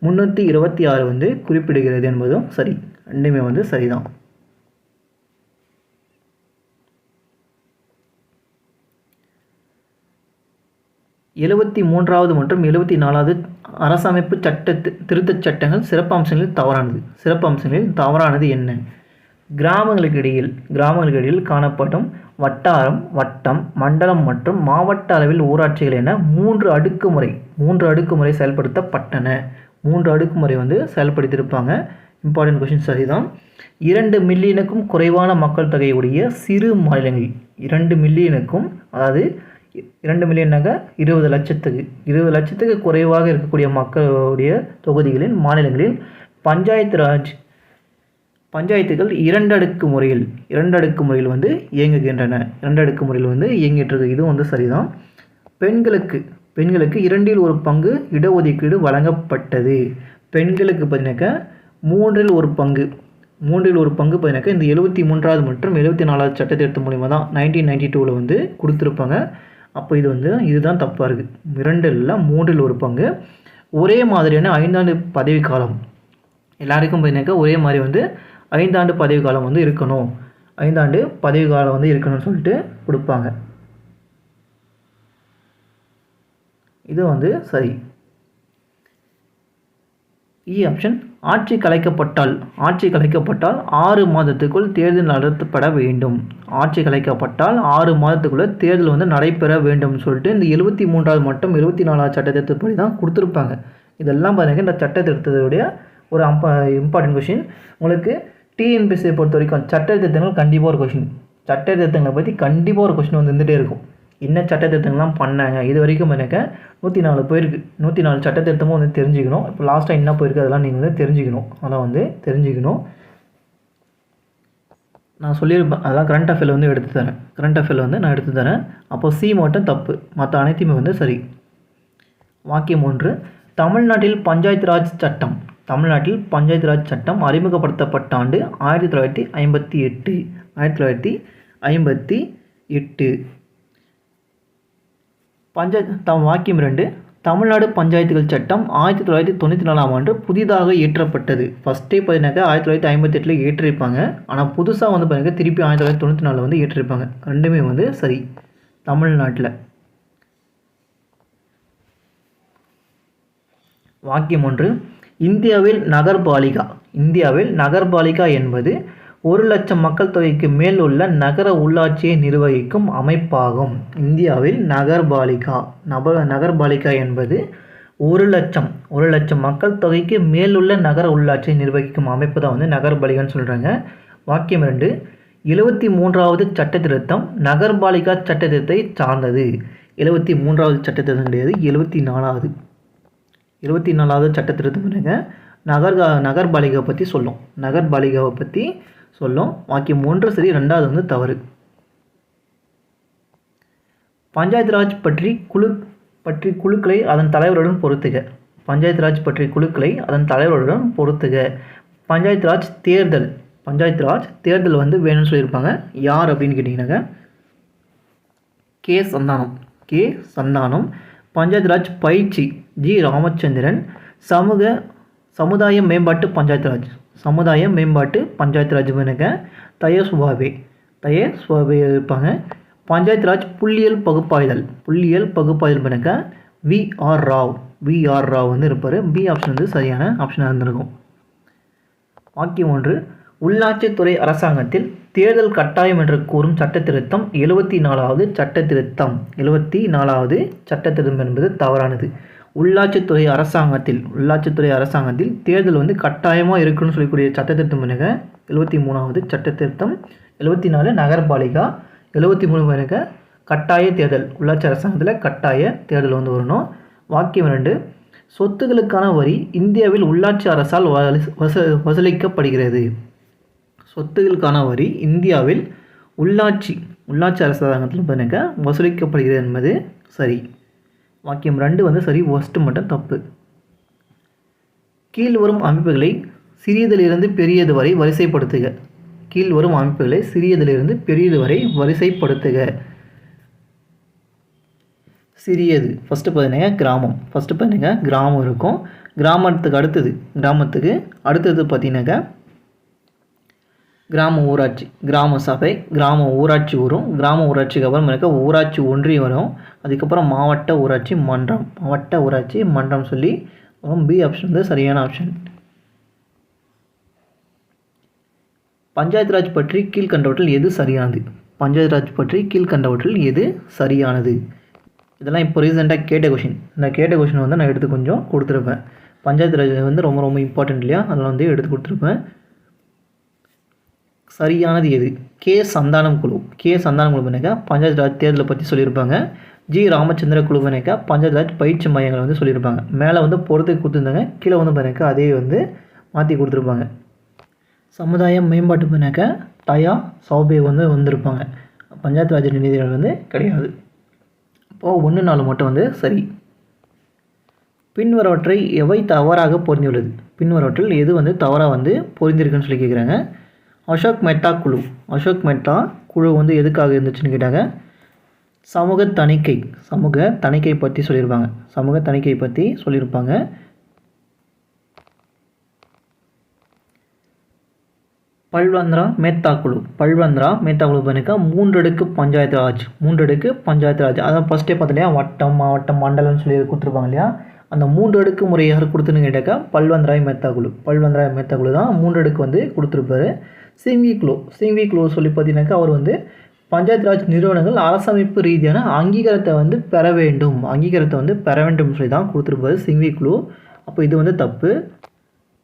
326 வந்து குறிப்பிடுகிறது என்பதும் சரி. ரெண்டுமே வந்து சரிதான். வது மற்றும் 74வது அரசமைப்பு திருத்தச் சட்டங்கள் சிறப்பம்சங்களில் தவறானது என்ன? கிராமங்களுக்கு இடையில் காணப்படும் வட்டாரம், வட்டம், மண்டலம் மற்றும் மாவட்ட அளவில் ஊராட்சிகள் என 3 அடுக்குமுறை செயல்படுத்தப்பட்டன. 3 அடுக்குமுறை வந்து செயல்படுத்தியிருப்பாங்க. இம்பார்ட்டன்ட் கொஷின் சரிதான். 2 மில்லியனுக்கும் குறைவான மக்கள் தொகையுடைய சிறு மாநிலங்களில் 2 மில்லியனுக்கும், அதாவது 2 மில்லியனாக 20 லட்சத்துக்கு குறைவாக இருக்கக்கூடிய மக்களுடைய தொகுதிகளின் மாநிலங்களில் பஞ்சாயத்துகள் 2 அடுக்கு முறையில் வந்து இயங்குகின்றன. 2 அடுக்கு முறையில் வந்து இயங்கிட்டு இது வந்து சரிதான். பெண்களுக்கு 2 1 பங்கு இடஒதுக்கீடு வழங்கப்பட்டது. பெண்களுக்கு பார்த்தீங்கன்னாக்கா 3 1 பங்கு பார்த்தீங்கன்னாக்கா இந்த 73வது மற்றும் 74வது சட்ட திருத்தம் மூலிமா தான் 1992 வந்து கொடுத்துருப்பாங்க. அப்போ இதுதான் தப்பாக இருக்குது. 2 இல்லை 3 1 பங்கு. ஒரே மாதிரியான 5 ஆண்டு பதவி காலம் எல்லாருக்கும் பார்த்தீங்கன்னாக்கா ஒரே மாதிரி வந்து 5 ஆண்டு பதவி காலம் வந்து இருக்கணும். 5 ஆண்டு பதவி காலம் வந்து இருக்கணும்னு சொல்லிட்டு கொடுப்பாங்க. இது வந்து சரி. ஆப்ஷன், ஆட்சி கலைக்கப்பட்டால் 6 மாதத்துக்குள் தேர்தல் நடத்தப்பட வேண்டும். ஆட்சி கலைக்கப்பட்டால் 6 மாதத்துக்குள்ளே தேர்தல் வந்து நடைபெற வேண்டும் சொல்லிட்டு இந்த 73வது மற்றும் 74வது சட்ட திருத்தப்படி தான் கொடுத்துருப்பாங்க. இதெல்லாம் பாருங்கள் இந்த சட்ட திருத்தத்துடைய ஒரு இம்பார்ட்டன்ட் கொஷின். உங்களுக்கு டிஎன்பிஎஸ்சியை பொறுத்த வரைக்கும் சட்ட திருத்தங்கள் கண்டிப்பாக ஒரு கொஷின். சட்ட திருத்தங்களை பற்றி கண்டிப்பாக ஒரு கொஷின் வந்து இருந்துகிட்டே இருக்கும். என்ன சட்ட திருத்தங்கள்லாம் பண்ணாங்க இது வரைக்கும் எனக்கு 104 போயிருக்கு. 104 சட்ட திருத்தமும் வந்து தெரிஞ்சுக்கணும். இப்போ லாஸ்ட்டாக என்ன போயிருக்கு அதெல்லாம் நீங்கள் வந்து தெரிஞ்சுக்கணும். அதெல்லாம் வந்து தெரிஞ்சுக்கணும். நான் சொல்லியிருப்பேன் அதெல்லாம் கரண்ட் அஃபேர் வந்து எடுத்து தரேன். அப்போது சி மட்டும் தப்பு, மற்ற அனைத்துமே வந்து சரி. வாக்கியம் 1, தமிழ்நாட்டில் பஞ்சாயத்து ராஜ் சட்டம் அறிமுகப்படுத்தப்பட்ட ஆண்டு 1958. வாக்கியம் 2, தமிழ்நாடு பஞ்சாயத்துகள் சட்டம் 1994ஆம் ஆண்டு புதிதாக இயற்றப்பட்டது. ஃபஸ்ட்டே பார்த்தீங்கன்னாக்கா 1958 இயற்றிருப்பாங்க. ஆனால் புதுசாக வந்து பார்த்தீங்கன்னா திருப்பி 1994 வந்து இயற்றிருப்பாங்க. ரெண்டுமே வந்து சரி. தமிழ்நாட்டில். வாக்கியம் 1, இந்தியாவில் நகர்பாலிகா என்பது 1,00,000 மக்கள் தொகைக்கு மேல் உள்ள நகர உள்ளாட்சியை நிர்வகிக்கும் அமைப்பாகும். இந்தியாவில் நகர்பாலிகா என்பது 1,00,000 மக்கள் தொகைக்கு மேல் உள்ள நகர உள்ளாட்சியை நிர்வகிக்கும் அமைப்பு தான் வந்து நகர்பாலிகான்னு சொல்கிறாங்க. வாக்கியம் 2, 73வது சட்ட திருத்தம் நகர்பாலிகா சட்ட திருத்தத்தை சார்ந்தது. 73வது சட்ட திருத்தம் கிடையாது, 74வது சட்ட திருத்தம் என்னங்க நகர்பாலிகா பற்றி சொல்லும். நகர்பாலிகாவை பற்றி சொல்லும். வாக்கியம் 1 சரி, 2வது வந்து தவறு. பஞ்சாயத்து ராஜ் பற்றி குழுக்களை அதன் தலைவருடன் பொருத்துக. பஞ்சாயத்து ராஜ் பற்றி குழுக்களை அதன் தலைவருடன் பொருத்துக. பஞ்சாயத்து ராஜ் தேர்தல் வந்து வேணும்னு சொல்லியிருப்பாங்க. யார் அப்படின்னு கேட்டிங்கன்னாக்க கே சந்தானம். பஞ்சாயத்து ராஜ் பயிற்சி ஜி ராமச்சந்திரன். சமுதாய மேம்பாட்டு பஞ்சாயத்து ராஜ் எனக்கு தயசுபாபே இருப்பாங்க. பஞ்சாயத்து ராஜ் புள்ளியியல் பகுப்பாய்தல் பண்ணக்க வி.ஆர். ராவ் வந்து இருப்பார். பி ஆப்ஷன் வந்து சரியான ஆப்ஷனாக இருந்திருக்கும். வாக்கியம் 1, உள்ளாட்சித்துறை அரசாங்கத்தில் தேர்தல் கட்டாயம் என்று கூறும் சட்ட திருத்தம் 74வது சட்ட திருத்தம். 74வது சட்ட திருத்தம் என்பது தவறானது. உள்ளாட்சித்துறை அரசாங்கத்தில் தேர்தல் வந்து கட்டாயமாக இருக்குன்னு சொல்லக்கூடிய சட்ட திருத்தம் என்னங்க 73வது சட்ட திருத்தம். 74 நகர்பாலிகா. 73 பாருங்க கட்டாய தேர்தல். உள்ளாட்சி அரசாங்கத்தில் கட்டாய தேர்தல் வந்து வரணும். வாக்கியம் 2, சொத்துக்களுக்கான வரி இந்தியாவில் உள்ளாட்சி அரசால் வசூலிக்கப்படுகிறது. சொத்துக்களுக்கான வரி இந்தியாவில் உள்ளாட்சி அரசாங்கத்தில் பாருங்க வசூலிக்கப்படுகிறது என்பது சரி. வாக்கியம் 2 வந்து சரி, ஃபர்ஸ்ட் மட்டும் தப்பு. கீழ்வரும் அமைப்புகளை சிறியதிலிருந்து பெரியது வரை வரிசைப்படுத்துக. கீழ்வரும் அமைப்புகளை சிறியதிலிருந்து பெரியது வரை வரிசைப்படுத்துக. சிறியது ஃபஸ்ட்டு பார்த்தீங்கன்னா கிராமம் இருக்கும். கிராமத்துக்கு அடுத்தது பார்த்தீங்கன்னாக்கா கிராம ஊராட்சி, கிராம சபை, கிராம ஊராட்சி வரும். கிராம ஊராட்சிக்கு அப்புறம் ஊராட்சி ஒன்றியம் வரும். அதுக்கப்புறம் மாவட்ட ஊராட்சி மன்றம் சொல்லி பி ஆப்ஷன் வந்து சரியான ஆப்ஷன். பஞ்சாயத்து ராஜ் பற்றி கீழ்கண்டவற்றில் எது சரியானது? இதெல்லாம் இப்போ ரீசெண்டாக கேட்ட கொஷின். இந்த கேட்ட கொஷின் வந்து நான் எடுத்து கொஞ்சம் கொடுத்துருப்பேன். பஞ்சாயத்து ராஜ் வந்து ரொம்ப ரொம்ப இம்பார்ட்டன்ட் இல்லையா, அதெல்லாம் வந்து எடுத்து கொடுத்துருப்பேன். சரியானது எது? கே சந்தானம் குழு பண்ணாக்கா பஞ்சாயத்து ராஜ் தேர்தலை பற்றி சொல்லியிருப்பாங்க. ஜி ராமச்சந்திர குழு பண்ணாக்கா பஞ்சாயத்து ராஜ் பயிற்சி மையங்களை வந்து சொல்லியிருப்பாங்க. மேலே வந்து பொறுத்துக்கு கொடுத்துருந்தாங்க, கீழே வந்து பண்ணாக்கா அதே வந்து மாற்றி கொடுத்துருப்பாங்க. சமுதாய மேம்பாட்டு பண்ணாக்கா தயா சௌபே வந்து வந்திருப்பாங்க. பஞ்சாயத்து ராஜ் நிதிகள் வந்து கிடையாது. இப்போது 1, 4 மட்டும் வந்து சரி. பின்வரவற்றை எவை தவறாக பொருந்தியுள்ளது? பின்வரவற்றில் எது வந்து தவறாக வந்து பொருந்திருக்குன்னு சொல்லி கேட்குறாங்க. அசோக் மெஹ்தா குழு வந்து எதுக்காக இருந்துச்சுன்னு கேட்டாங்க. சமூக தணிக்கை பற்றி சொல்லியிருப்பாங்க. பல்வந்த்ரா மேத்தா குழு பண்ணிக்கா 3 அடுக்கு பஞ்சாயத்து ராஜ். அதான் ஃபஸ்ட்டே பார்த்தோம் இல்லையா, வட்டம், மாவட்டம், மண்டலம்னு சொல்லி கொடுத்துருப்பாங்க இல்லையா. அந்த 3 அடுக்கு முறை யார் கொடுத்துன்னு கேட்டாக்கா பல்வந்த்ராய் மேத்தா குழு தான் 3 அடுக்கு வந்து கொடுத்துருப்பாரு. சிங்வி குழு சொல்லி பார்த்தீங்கன்னாக்கா அவர் வந்து பஞ்சாயத்து ராஜ் நிறுவனங்கள் அரசமைப்பு ரீதியான அங்கீகாரத்தை வந்து பெற வேண்டும் சொல்லி தான் கொடுத்துருப்பாரு சிங்வி குழு. அப்போ இது வந்து தப்பு.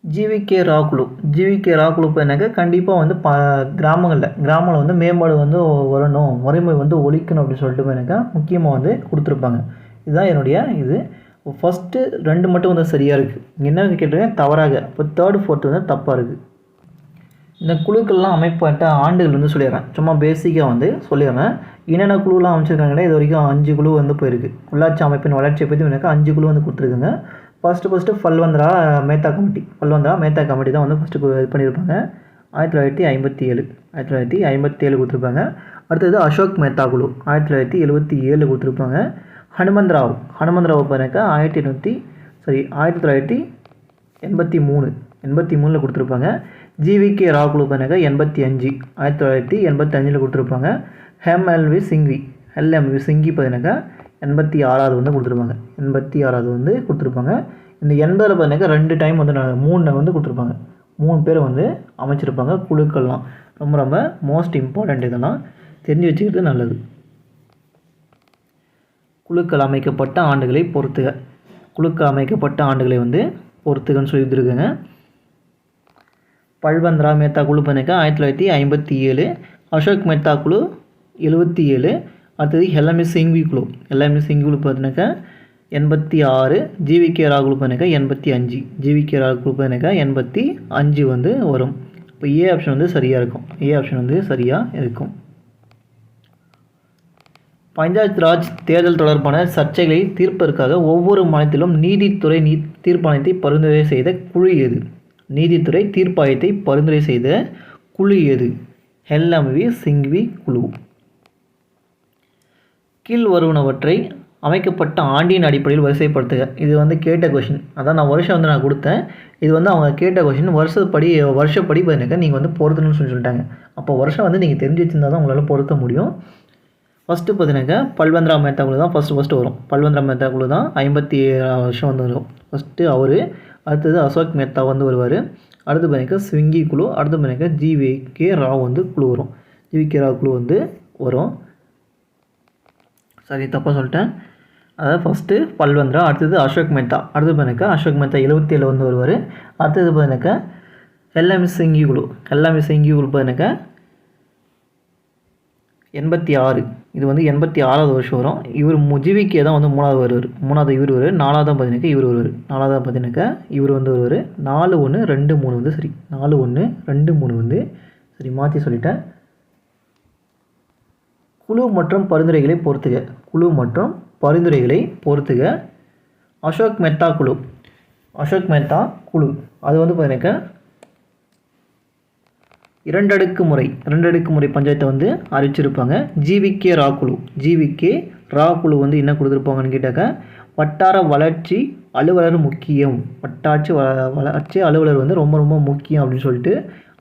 ஜிவிகே ரா குழு பார்த்தீங்கன்னாக்கா கண்டிப்பாக வந்து கிராமங்களில் வந்து மேம்பாடு வந்து வரணும், முறைமை வந்து ஒழிக்கணும் அப்படின்னு சொல்லிட்டு பார்த்தீங்கன்னாக்கா முக்கியமாக வந்து கொடுத்துருப்பாங்க. இதுதான் என்னுடைய இது. ஃபஸ்ட்டு 2 மட்டும் வந்து சரியாக இருக்குது. என்ன கேட்டிருக்கேன் தவறாக. இப்போ 3rd 4th வந்து தப்பாக இருக்குது. இந்த குழுக்கள்லாம் அமைப்பட்ட ஆண்டுகள் வந்து சொல்லிடுறேன். சும்மா பேசிக்காக வந்து சொல்லிடுறேன். என்னென்ன குழுலாம் அமைச்சிருக்காங்களே இது வரைக்கும் 5 குழு வந்து போயிருக்கு. உள்ளாட்சி அமைப்பின் வளர்ச்சியை பற்றி எனக்கு 5 குழு வந்து கொடுத்துருக்குங்க. ஃபஸ்ட்டு பல்வந்த்ரா மேத்தா கமிட்டி தான் வந்து ஃபஸ்ட்டு இது பண்ணியிருப்பாங்க. 1957 கொடுத்துருப்பாங்க. அடுத்தது அசோக் மெஹ்தா குழு 1977 கொடுத்துருப்பாங்க. ஹனுமந்த்ராவ் பார்த்தாக்கா 1983 கொடுத்துருப்பாங்க. ஜிவிகே ரா குழு பார்த்தாக்கா 1985 கொடுத்துருப்பாங்க. எல்எம்வி சிங்கி பார்த்தினாக்கா 86 வந்து கொடுத்துருப்பாங்க. இந்த 80 பார்த்தினாக்கா 2 டைம் வந்து 3 வந்து கொடுத்துருப்பாங்க. 3 பேர் வந்து அமைச்சிருப்பாங்க. குழுக்கள்லாம் ரொம்ப ரொம்ப மோஸ்ட் இம்பார்ட்டண்ட். இதெல்லாம் தெரிஞ்சு வச்சுக்கிறது நல்லது. குழுக்கள் அமைக்கப்பட்ட ஆண்டுகளை வந்து பொறுத்துகன்னு சொல்லியிருக்குங்க. பல்வந்த்ரா மேத்தா குழு பண்ணிக்கா 1957. அசோக் மெஹ்தா குழு 77. அடுத்தது எல்எம்ஏ சிங்வி குழு பார்த்தீங்கன்னாக்கா 86. ஜிவிகே ராவ் குழு பார்த்தீங்கன்னாக்கா 85. ஜிவிகே ராவ் குழு பார்த்தீங்கன்னாக்கா 85 வந்து வரும். இப்போ ஏ ஆப்ஷன் வந்து சரியாக இருக்கும். பஞ்சாயத்து ராஜ் தேர்தல் தொடர்பான சர்ச்சைகளை தீர்ப்பதற்காக ஒவ்வொரு மாநிலத்திலும் நீதித்துறை தீர்ப்பாயத்தை பரிந்துரை செய்த குழு எது? நீதித்துறை தீர்ப்பாயத்தை பரிந்துரை செய்த குழு எது? எல்எம்வி சிங்வி குழு. கீழ் வருவனவற்றை அமைக்கப்பட்ட ஆண்டின் அடிப்படையில் வரிசைப்படுத்துக. இது வந்து கேட்ட கொஷின். அதான் நான் வருஷம் வந்து நான் கொடுத்தேன். இது வந்து அவங்க கேட்ட கொஷின். வருஷப்படி பார்த்தீங்கன்னாக்கா நீங்கள் வந்து பொருத்தணும்னு சொல்லிட்டாங்க. அப்போ வருஷம் வந்து நீங்கள் தெரிஞ்சு வச்சுருந்தா தான் உங்களால் பொருத்த முடியும். ஃபஸ்ட்டு பார்த்தீங்கன்னாக்கா பல்வந்த்ரா மேத்தா குழு தான் ஃபஸ்ட்டு வரும். பல்வந்த்ரா மேத்தா குழு தான் 57 வருஷம் வந்து வரும். ஃபஸ்ட்டு அவர். அடுத்தது அசோக் மேத்தா வந்து வருவார். அடுத்து பார்த்தீங்கன்னா ஸ்விங்கி குழு. அடுத்து பார்த்தீங்கன்னா ஜிவிகே ராவ் வந்து குழு வரும். ஜிவிகே ராவ் குழு வந்து வரும். சரி, தப்பாக சொல்லிட்டேன். அதாவது ஃபஸ்ட்டு பல்வந்த்ரா, அடுத்தது அசோக் மேத்தா. அடுத்து பார்த்தீங்கன்னா அசோக் மேத்தா 77 வந்து வருவார். அடுத்தது பார்த்தீங்கன்னாக்கா எல்எம்வி சிங்கி குழு பார்த்தீங்கன்னாக்கா 86. இது வந்து 86வது வருஷம் வரும். இவர் ஜிவிகே தான் வந்து 3வது வருவார். 3வது இவர் வருவார். 4வது பார்த்தீங்கன்னாக்கா இவர் வருவார். 4வது பார்த்தீங்கன்னாக்கா இவர் வந்து வருவார். 4, 1, 2, 3 வந்து சரி. 4, 1, 2, 3 வந்து சரி. மாற்றி சொல்லிட்டேன். குழு மற்றும் பரிந்துரைகளை பொறுத்துக. அசோக் மேத்தா குழு அது வந்து பார்த்தீங்கன்னாக்கா 2 அடுக்கு முறை பஞ்சாயத்தை வந்து அறிவிச்சிருப்பாங்க. ஜிவிகே ரா குழு வந்து என்ன கொடுத்துருப்பாங்கன்னு கேட்டாக்கா வட்டார வளர்ச்சி அலுவலர் முக்கியம். வளர்ச்சி அலுவலர் வந்து ரொம்ப ரொம்ப முக்கியம் அப்படின்னு சொல்லிட்டு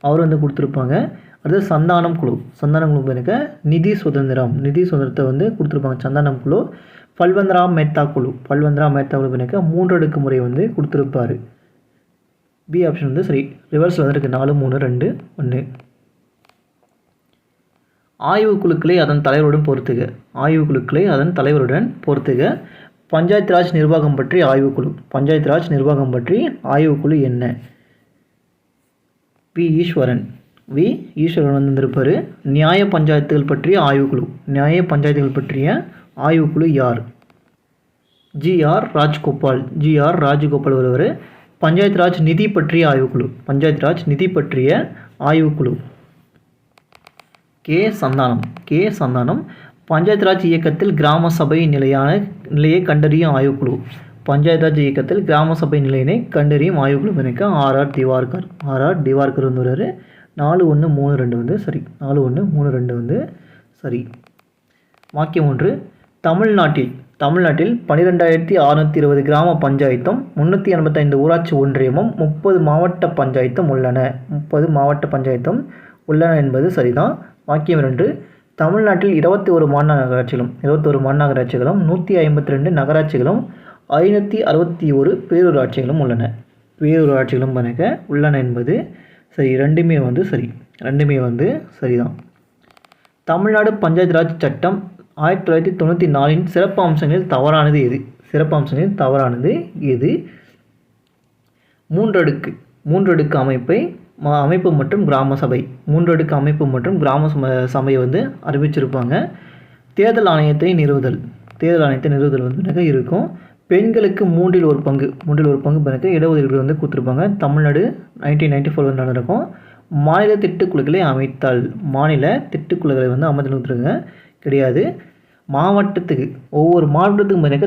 அவர் வந்து கொடுத்துருப்பாங்க. அடுத்து சந்தானம் குழு பார்த்தீங்கன்னாக்கா நிதி சுதந்திரத்தை வந்து கொடுத்துருப்பாங்க. சந்தானம் குழு. பல்வந்த்ரா மேத்தா குழு பார்த்தீங்கன்னாக்கா 3 அடுக்கு முறை வந்து கொடுத்துருப்பார். பி ஆப்ஷன் வந்து சரி. ரிவர்ஸில் வந்து இருக்குது. 4, 3, 2, 1. ஆய்வுக்குழுக்களை அதன் தலைவருடன் பொறுத்துக. பஞ்சாயத்து ராஜ் நிர்வாகம் பற்றி ஆய்வுக்குழு என்ன? வி ஈஸ்வரன் வந்து இருந்திருப்பார். நியாய பஞ்சாயத்துகள் பற்றிய ஆய்வுக்குழு யார்? ஜிஆர் ராஜ்கோபால் வருவார். பஞ்சாயத்து ராஜ் நிதி பற்றிய ஆய்வுக்குழு கே சந்தானம். பஞ்சாயத்து ராஜ் இயக்கத்தில் கிராம சபை நிலையை கண்டறியும் ஆய்வுக்குழு. கிராம சபை நிலையினை கண்டறியும் ஆய்வுக்குழு ஆர்ஆர் திவார்கர் வந்து வருவார். 4, 1, 3, 2 வந்து சரி. 4, 1, 3, 2 வந்து சரி. வாக்கியம் 1. தமிழ்நாட்டில் 12,620 கிராம பஞ்சாயத்தும் 385 ஊராட்சி ஒன்றியமும் 30 மாவட்ட பஞ்சாயத்தும் உள்ளன என்பது சரிதான். வாக்கியம் 2. தமிழ்நாட்டில் 21 மாநகராட்சிகளும் 152 நகராட்சிகளும் 561 பேரூராட்சிகளும் உள்ளன என்பது சரி. ரெண்டுமே வந்து சரிதான். தமிழ்நாடு பஞ்சாயத்து ராஜ் சட்டம் 1994 சிறப்பு அம்சங்களில் தவறானது எது? 3 அடுக்கு அமைப்பு மற்றும் கிராம சபை. 3 அடுக்கு அமைப்பு மற்றும் கிராம சபையை வந்து அறிவிச்சிருப்பாங்க. தேர்தல் ஆணையத்தை நிறுவுதல் வந்து இருக்கும். பெண்களுக்கு 3 1 பங்கு இடஒதுக்கீடு வந்து கொடுத்துருப்பாங்க. தமிழ்நாடு 1994 வந்து நடந்திருக்கும். மாநில திட்டக்குழுக்களை வந்து அமைச்சிருக்காங்க கிடையாது. ஒவ்வொரு மாவட்டத்துக்கும்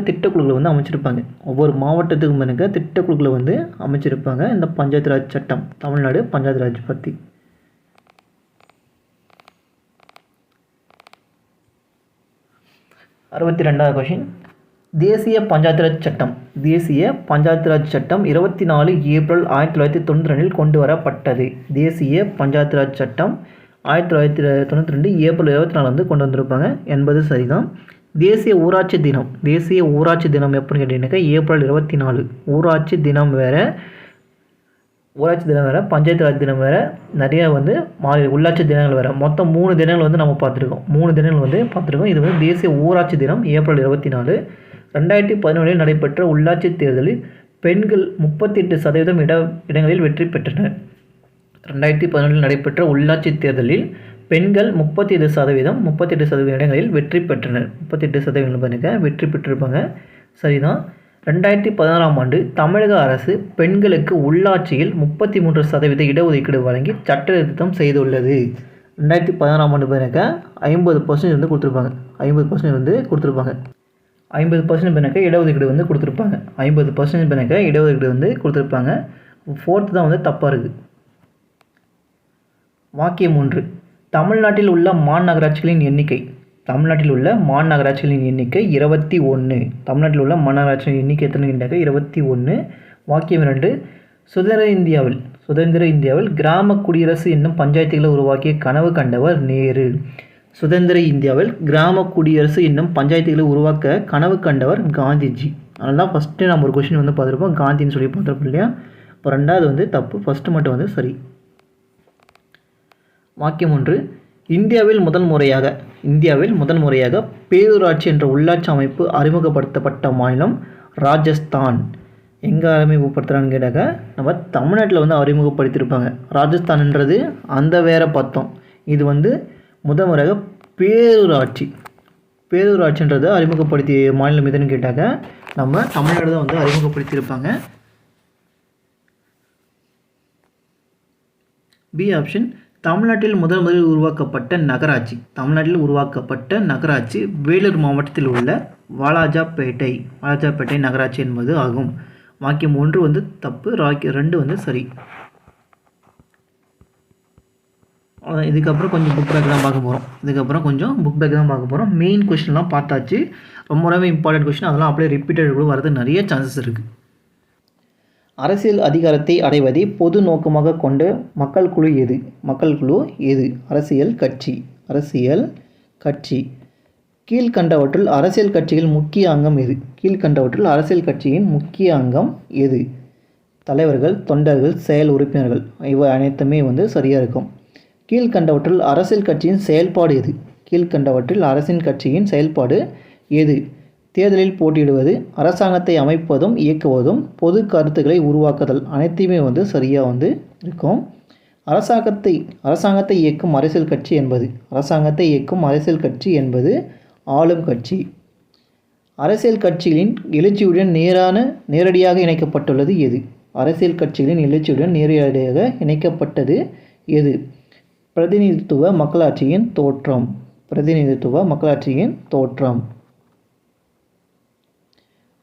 திட்டக்குழுக்களை வந்து அமைச்சிருப்பாங்க. இந்த பஞ்சாயத்து ராஜ் சட்டம், தமிழ்நாடு பஞ்சாயத்து ராஜ் பற்றி. 62வது கொஷின். தேசிய பஞ்சாயத்து ராஜ் சட்டம் 24 ஏப்ரல் 1992 கொண்டு வரப்பட்டது. தேசிய பஞ்சாயத்து ராஜ் சட்டம் 1992 ஏப்ரல் 24 வந்து கொண்டு வந்திருப்பாங்க என்பது சரிதான். தேசிய ஊராட்சி தினம் எப்படின்னு கேட்டீங்கன்னாக்கா ஏப்ரல் 24. ஊராட்சி தினம் வேறு, பஞ்சாயத்து ராஜ் தினம் வேறு, நிறைய வந்து உள்ளாட்சி தினங்கள் வேறு. மொத்தம் 3 தினங்கள் வந்து நம்ம பார்த்துருக்கோம். இது வந்து தேசிய ஊராட்சி தினம் ஏப்ரல் 24. 2011 நடைபெற்ற உள்ளாட்சி தேர்தலில் பெண்கள் 38% இடங்களில் வெற்றி பெற்றனர். 2011 நடைபெற்ற உள்ளாட்சி தேர்தலில் பெண்கள் 38% 38% இடங்களில் வெற்றி பெற்றனர். 38% பாருங்க வெற்றி பெற்றிருப்பாங்க. சரிதான். 2016ஆம் ஆண்டு தமிழக அரசு பெண்களுக்கு உள்ளாட்சியில் 33% இடஒதுக்கீடு வழங்கி சட்ட திருத்தம் செய்துள்ளது. 2016ஆம் ஆண்டு பாருங்க 50% வந்து கொடுத்துருப்பாங்க. 50% வந்து கொடுத்துருப்பாங்க. 50% பாருங்க இடஒதுக்கீடு வந்து கொடுத்துருப்பாங்க. 50% பாருங்க இடஒதுக்கீடு வந்து கொடுத்துருப்பாங்க. 4th தான் வந்து தப்பாக இருக்குது. வாக்கியம் 1. தமிழ்நாட்டில் உள்ள மாநகராட்சிகளின் எண்ணிக்கை. தமிழ்நாட்டில் உள்ள மாநகராட்சிகளின் எண்ணிக்கை 21. தமிழ்நாட்டில் உள்ள மாநகராட்சிகளின் எண்ணிக்கை எத்தனை? 21. வாக்கியம் 2. சுதந்திர இந்தியாவில் கிராம குடியரசு என்னும் பஞ்சாயத்துகளை உருவாக்கிய கனவு கண்டவர் நேரு. சுதந்திர இந்தியாவில் கிராம குடியரசு என்னும் பஞ்சாயத்துகளை உருவாக்க கனவு கண்டவர் காந்திஜி. அதனால் ஃபஸ்ட்டு நம்ம ஒரு கொஸ்டின் வந்து பார்த்துருப்போம், காந்தின்னு சொல்லி பார்த்துருப்போம் இல்லையா? இப்போ 2வது வந்து தப்பு, ஃபஸ்ட்டு மட்டும் வந்து சரி. வாக்கியம் 1. இந்தியாவில் முதல் முறையாக பேரூராட்சி என்ற உள்ளாட்சி அமைப்பு அறிமுகப்படுத்தப்பட்ட மாநிலம் ராஜஸ்தான். எங்கே அறிமுகப்படுத்துகிறான்னு கேட்டாக்க நம்ம தமிழ்நாட்டில் வந்து அறிமுகப்படுத்தியிருப்பாங்க. ராஜஸ்தான்ன்றது அந்த வேற பார்த்தோம். இது வந்து முதல் முறையாக பேரூராட்சின்றதை அறிமுகப்படுத்திய மாநிலம் எதுன்னு கேட்டாக்க நம்ம தமிழ்நாடு தான் வந்து அறிமுகப்படுத்தியிருப்பாங்க. B option. தமிழ்நாட்டில் முதலில் உருவாக்கப்பட்ட நகராட்சி வேலூர் மாவட்டத்தில் உள்ள வாலாஜாப்பேட்டை நகராட்சி என்பது ஆகும். வாக்கியம் 1 வந்து தப்பு, 2 வந்து சரி. இதுக்கப்புறம் கொஞ்சம் புக் பேக் தான் பார்க்க போகிறோம். மெயின் கொஸ்டின்லாம் பார்த்தாச்சு. ரொம்பவே இம்பார்ட்டன்ட் கொஸ்டின், அதெல்லாம் அப்படியே ரிப்பீட்டட் கூட வரது நிறைய சான்சஸ் இருக்குது. அரசியல் அதிகாரத்தை அடைவதை பொது நோக்கமாக கொண்ட மக்கள் குழு எது? அரசியல் கட்சி. கீழ்கண்டவற்றுள் அரசியல் கட்சியின் முக்கிய அங்கம் எது? தலைவர்கள், தொண்டர்கள், செயல் உறுப்பினர்கள். இவை அனைத்துமே வந்து சரியாக இருக்கும். கீழ்கண்டவற்றுள் அரசியல் கட்சியின் செயல்பாடு எது? தேர்தலில் போட்டியிடுவது, அரசாங்கத்தை அமைப்பதும் இயக்குவதும், பொது கருத்துக்களை உருவாக்குதல். அனைத்தையுமே வந்து சரியாக வந்து இருக்கும். அரசாங்கத்தை இயக்கும் அரசியல் கட்சி என்பது ஆளும் கட்சி. அரசியல் கட்சிகளின் எழுச்சியுடன் நேரடியாக இணைக்கப்பட்டுள்ளது எது? பிரதிநிதித்துவ மக்களாட்சியின் தோற்றம்.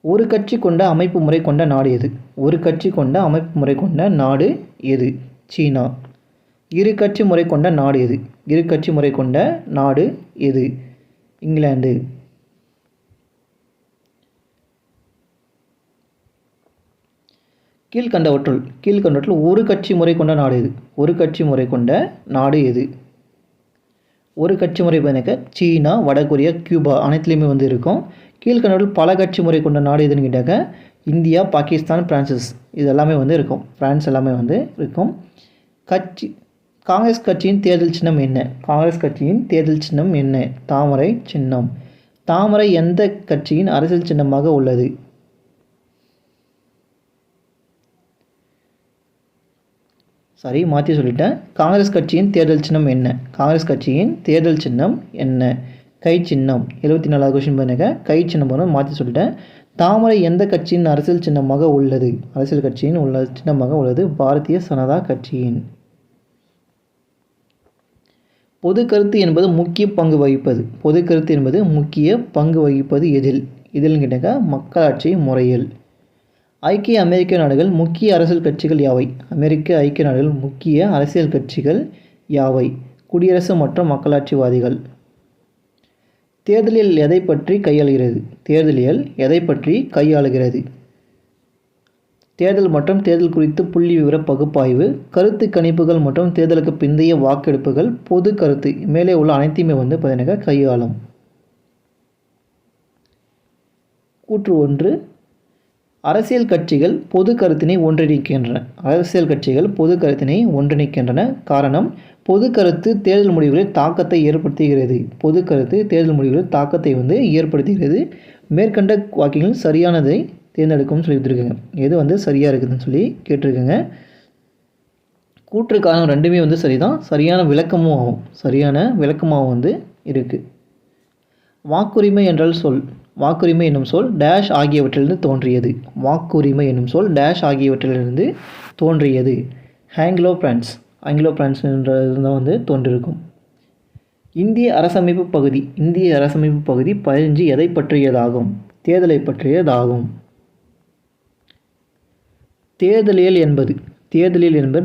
ஒரு கட்சி கொண்ட அமைப்பு முறை கொண்ட நாடு எது? சீனா. இரு கட்சி முறை கொண்ட நாடு எது? இங்கிலாந்து. கீழ்கண்டவற்றுள் ஒரு கட்சி முறை கொண்ட நாடு எது? ஒரு கட்சி முறை பார்த்தீங்க சீனா, வடகொரியா, கியூபா அனைத்துலேயுமே வந்து இருக்கும். கீழ்கண்டவற்றுள் பல கட்சி முறை கொண்ட நாடு எதுன்னு கேட்டாக்க இந்தியா, பாகிஸ்தான், பிரான்சஸ் இது எல்லாமே வந்து இருக்கும். பிரான்ஸ் எல்லாமே வந்து இருக்கும். காங்கிரஸ் கட்சியின் தேர்தல் சின்னம் என்ன? தாமரை சின்னம். தாமரை எந்த கட்சியின் அரசியல் சின்னமாக உள்ளது? சரி, மாற்றி சொல்லிட்டேன். காங்கிரஸ் கட்சியின் தேர்தல் சின்னம் என்ன? கை சின்னம். 74வது கொஸ்டின் பாருங்க, கை சின்னம் போன மாற்றி சொல்லிட்டேன். தாமரை எந்த கட்சியின் அரசியல் சின்னமாக உள்ளது? சின்னமாக உள்ளது பாரதிய ஜனதா கட்சியின். பொது கருத்து என்பது முக்கிய பங்கு வகிப்பது எதில் கேட்டாக்க மக்களாட்சி முறையில். ஐக்கிய அமெரிக்க நாடுகள் முக்கிய அரசியல் கட்சிகள் யாவை? குடியரசு மற்றும் மக்களாட்சிவாதிகள். தேர்தலில் எதை பற்றி கையாளுகிறது? தேர்தல் மற்றும் தேர்தல் குறித்து புள்ளி விவர பகுப்பாய்வு, கருத்து கணிப்புகள் மற்றும் தேர்தலுக்கு பிந்தைய வாக்கெடுப்புகள், பொது கருத்து. மேலே உள்ள அனைத்தையுமே வந்து பார்த்தீங்கன்னா கையாளும். கூற்று 1. அரசியல் கட்சிகள் பொது கருத்தினை ஒன்றிணைக்கின்றன. காரணம், பொது கருத்து தேர்தல் முடிவுகளில் தாக்கத்தை ஏற்படுத்துகிறது. மேற்கண்ட வாக்கியங்கள் சரியானதை தேர்ந்தெடுக்கும்னு சொல்லி கொடுத்துருக்காங்க. எது வந்து சரியாக இருக்குதுன்னு சொல்லி கேட்டிருக்காங்க. கூற்று காரணம் ரெண்டுமே வந்து சரிதான். சரியான விளக்கமாகவும் வந்து இருக்குது. வாக்குரிமை என்றால் சொல். வாக்குரிமை என்னும் சொல் டேஷ் ஆகியவற்றிலிருந்து தோன்றியது. வாக்குரிமை என்னும் சொல் டேஷ் ஆகியவற்றிலிருந்து தோன்றியது. ஆங்கிலோ பிரான்ஸ் என்றதான் வந்து தோன்றியிருக்கும். இந்திய அரசமைப்பு பகுதி. இந்திய அரசமைப்பு பகுதி 15 எதை பற்றியதாகும்? தேர்தலை பற்றியதாகும். தேர்தலியல் என்பது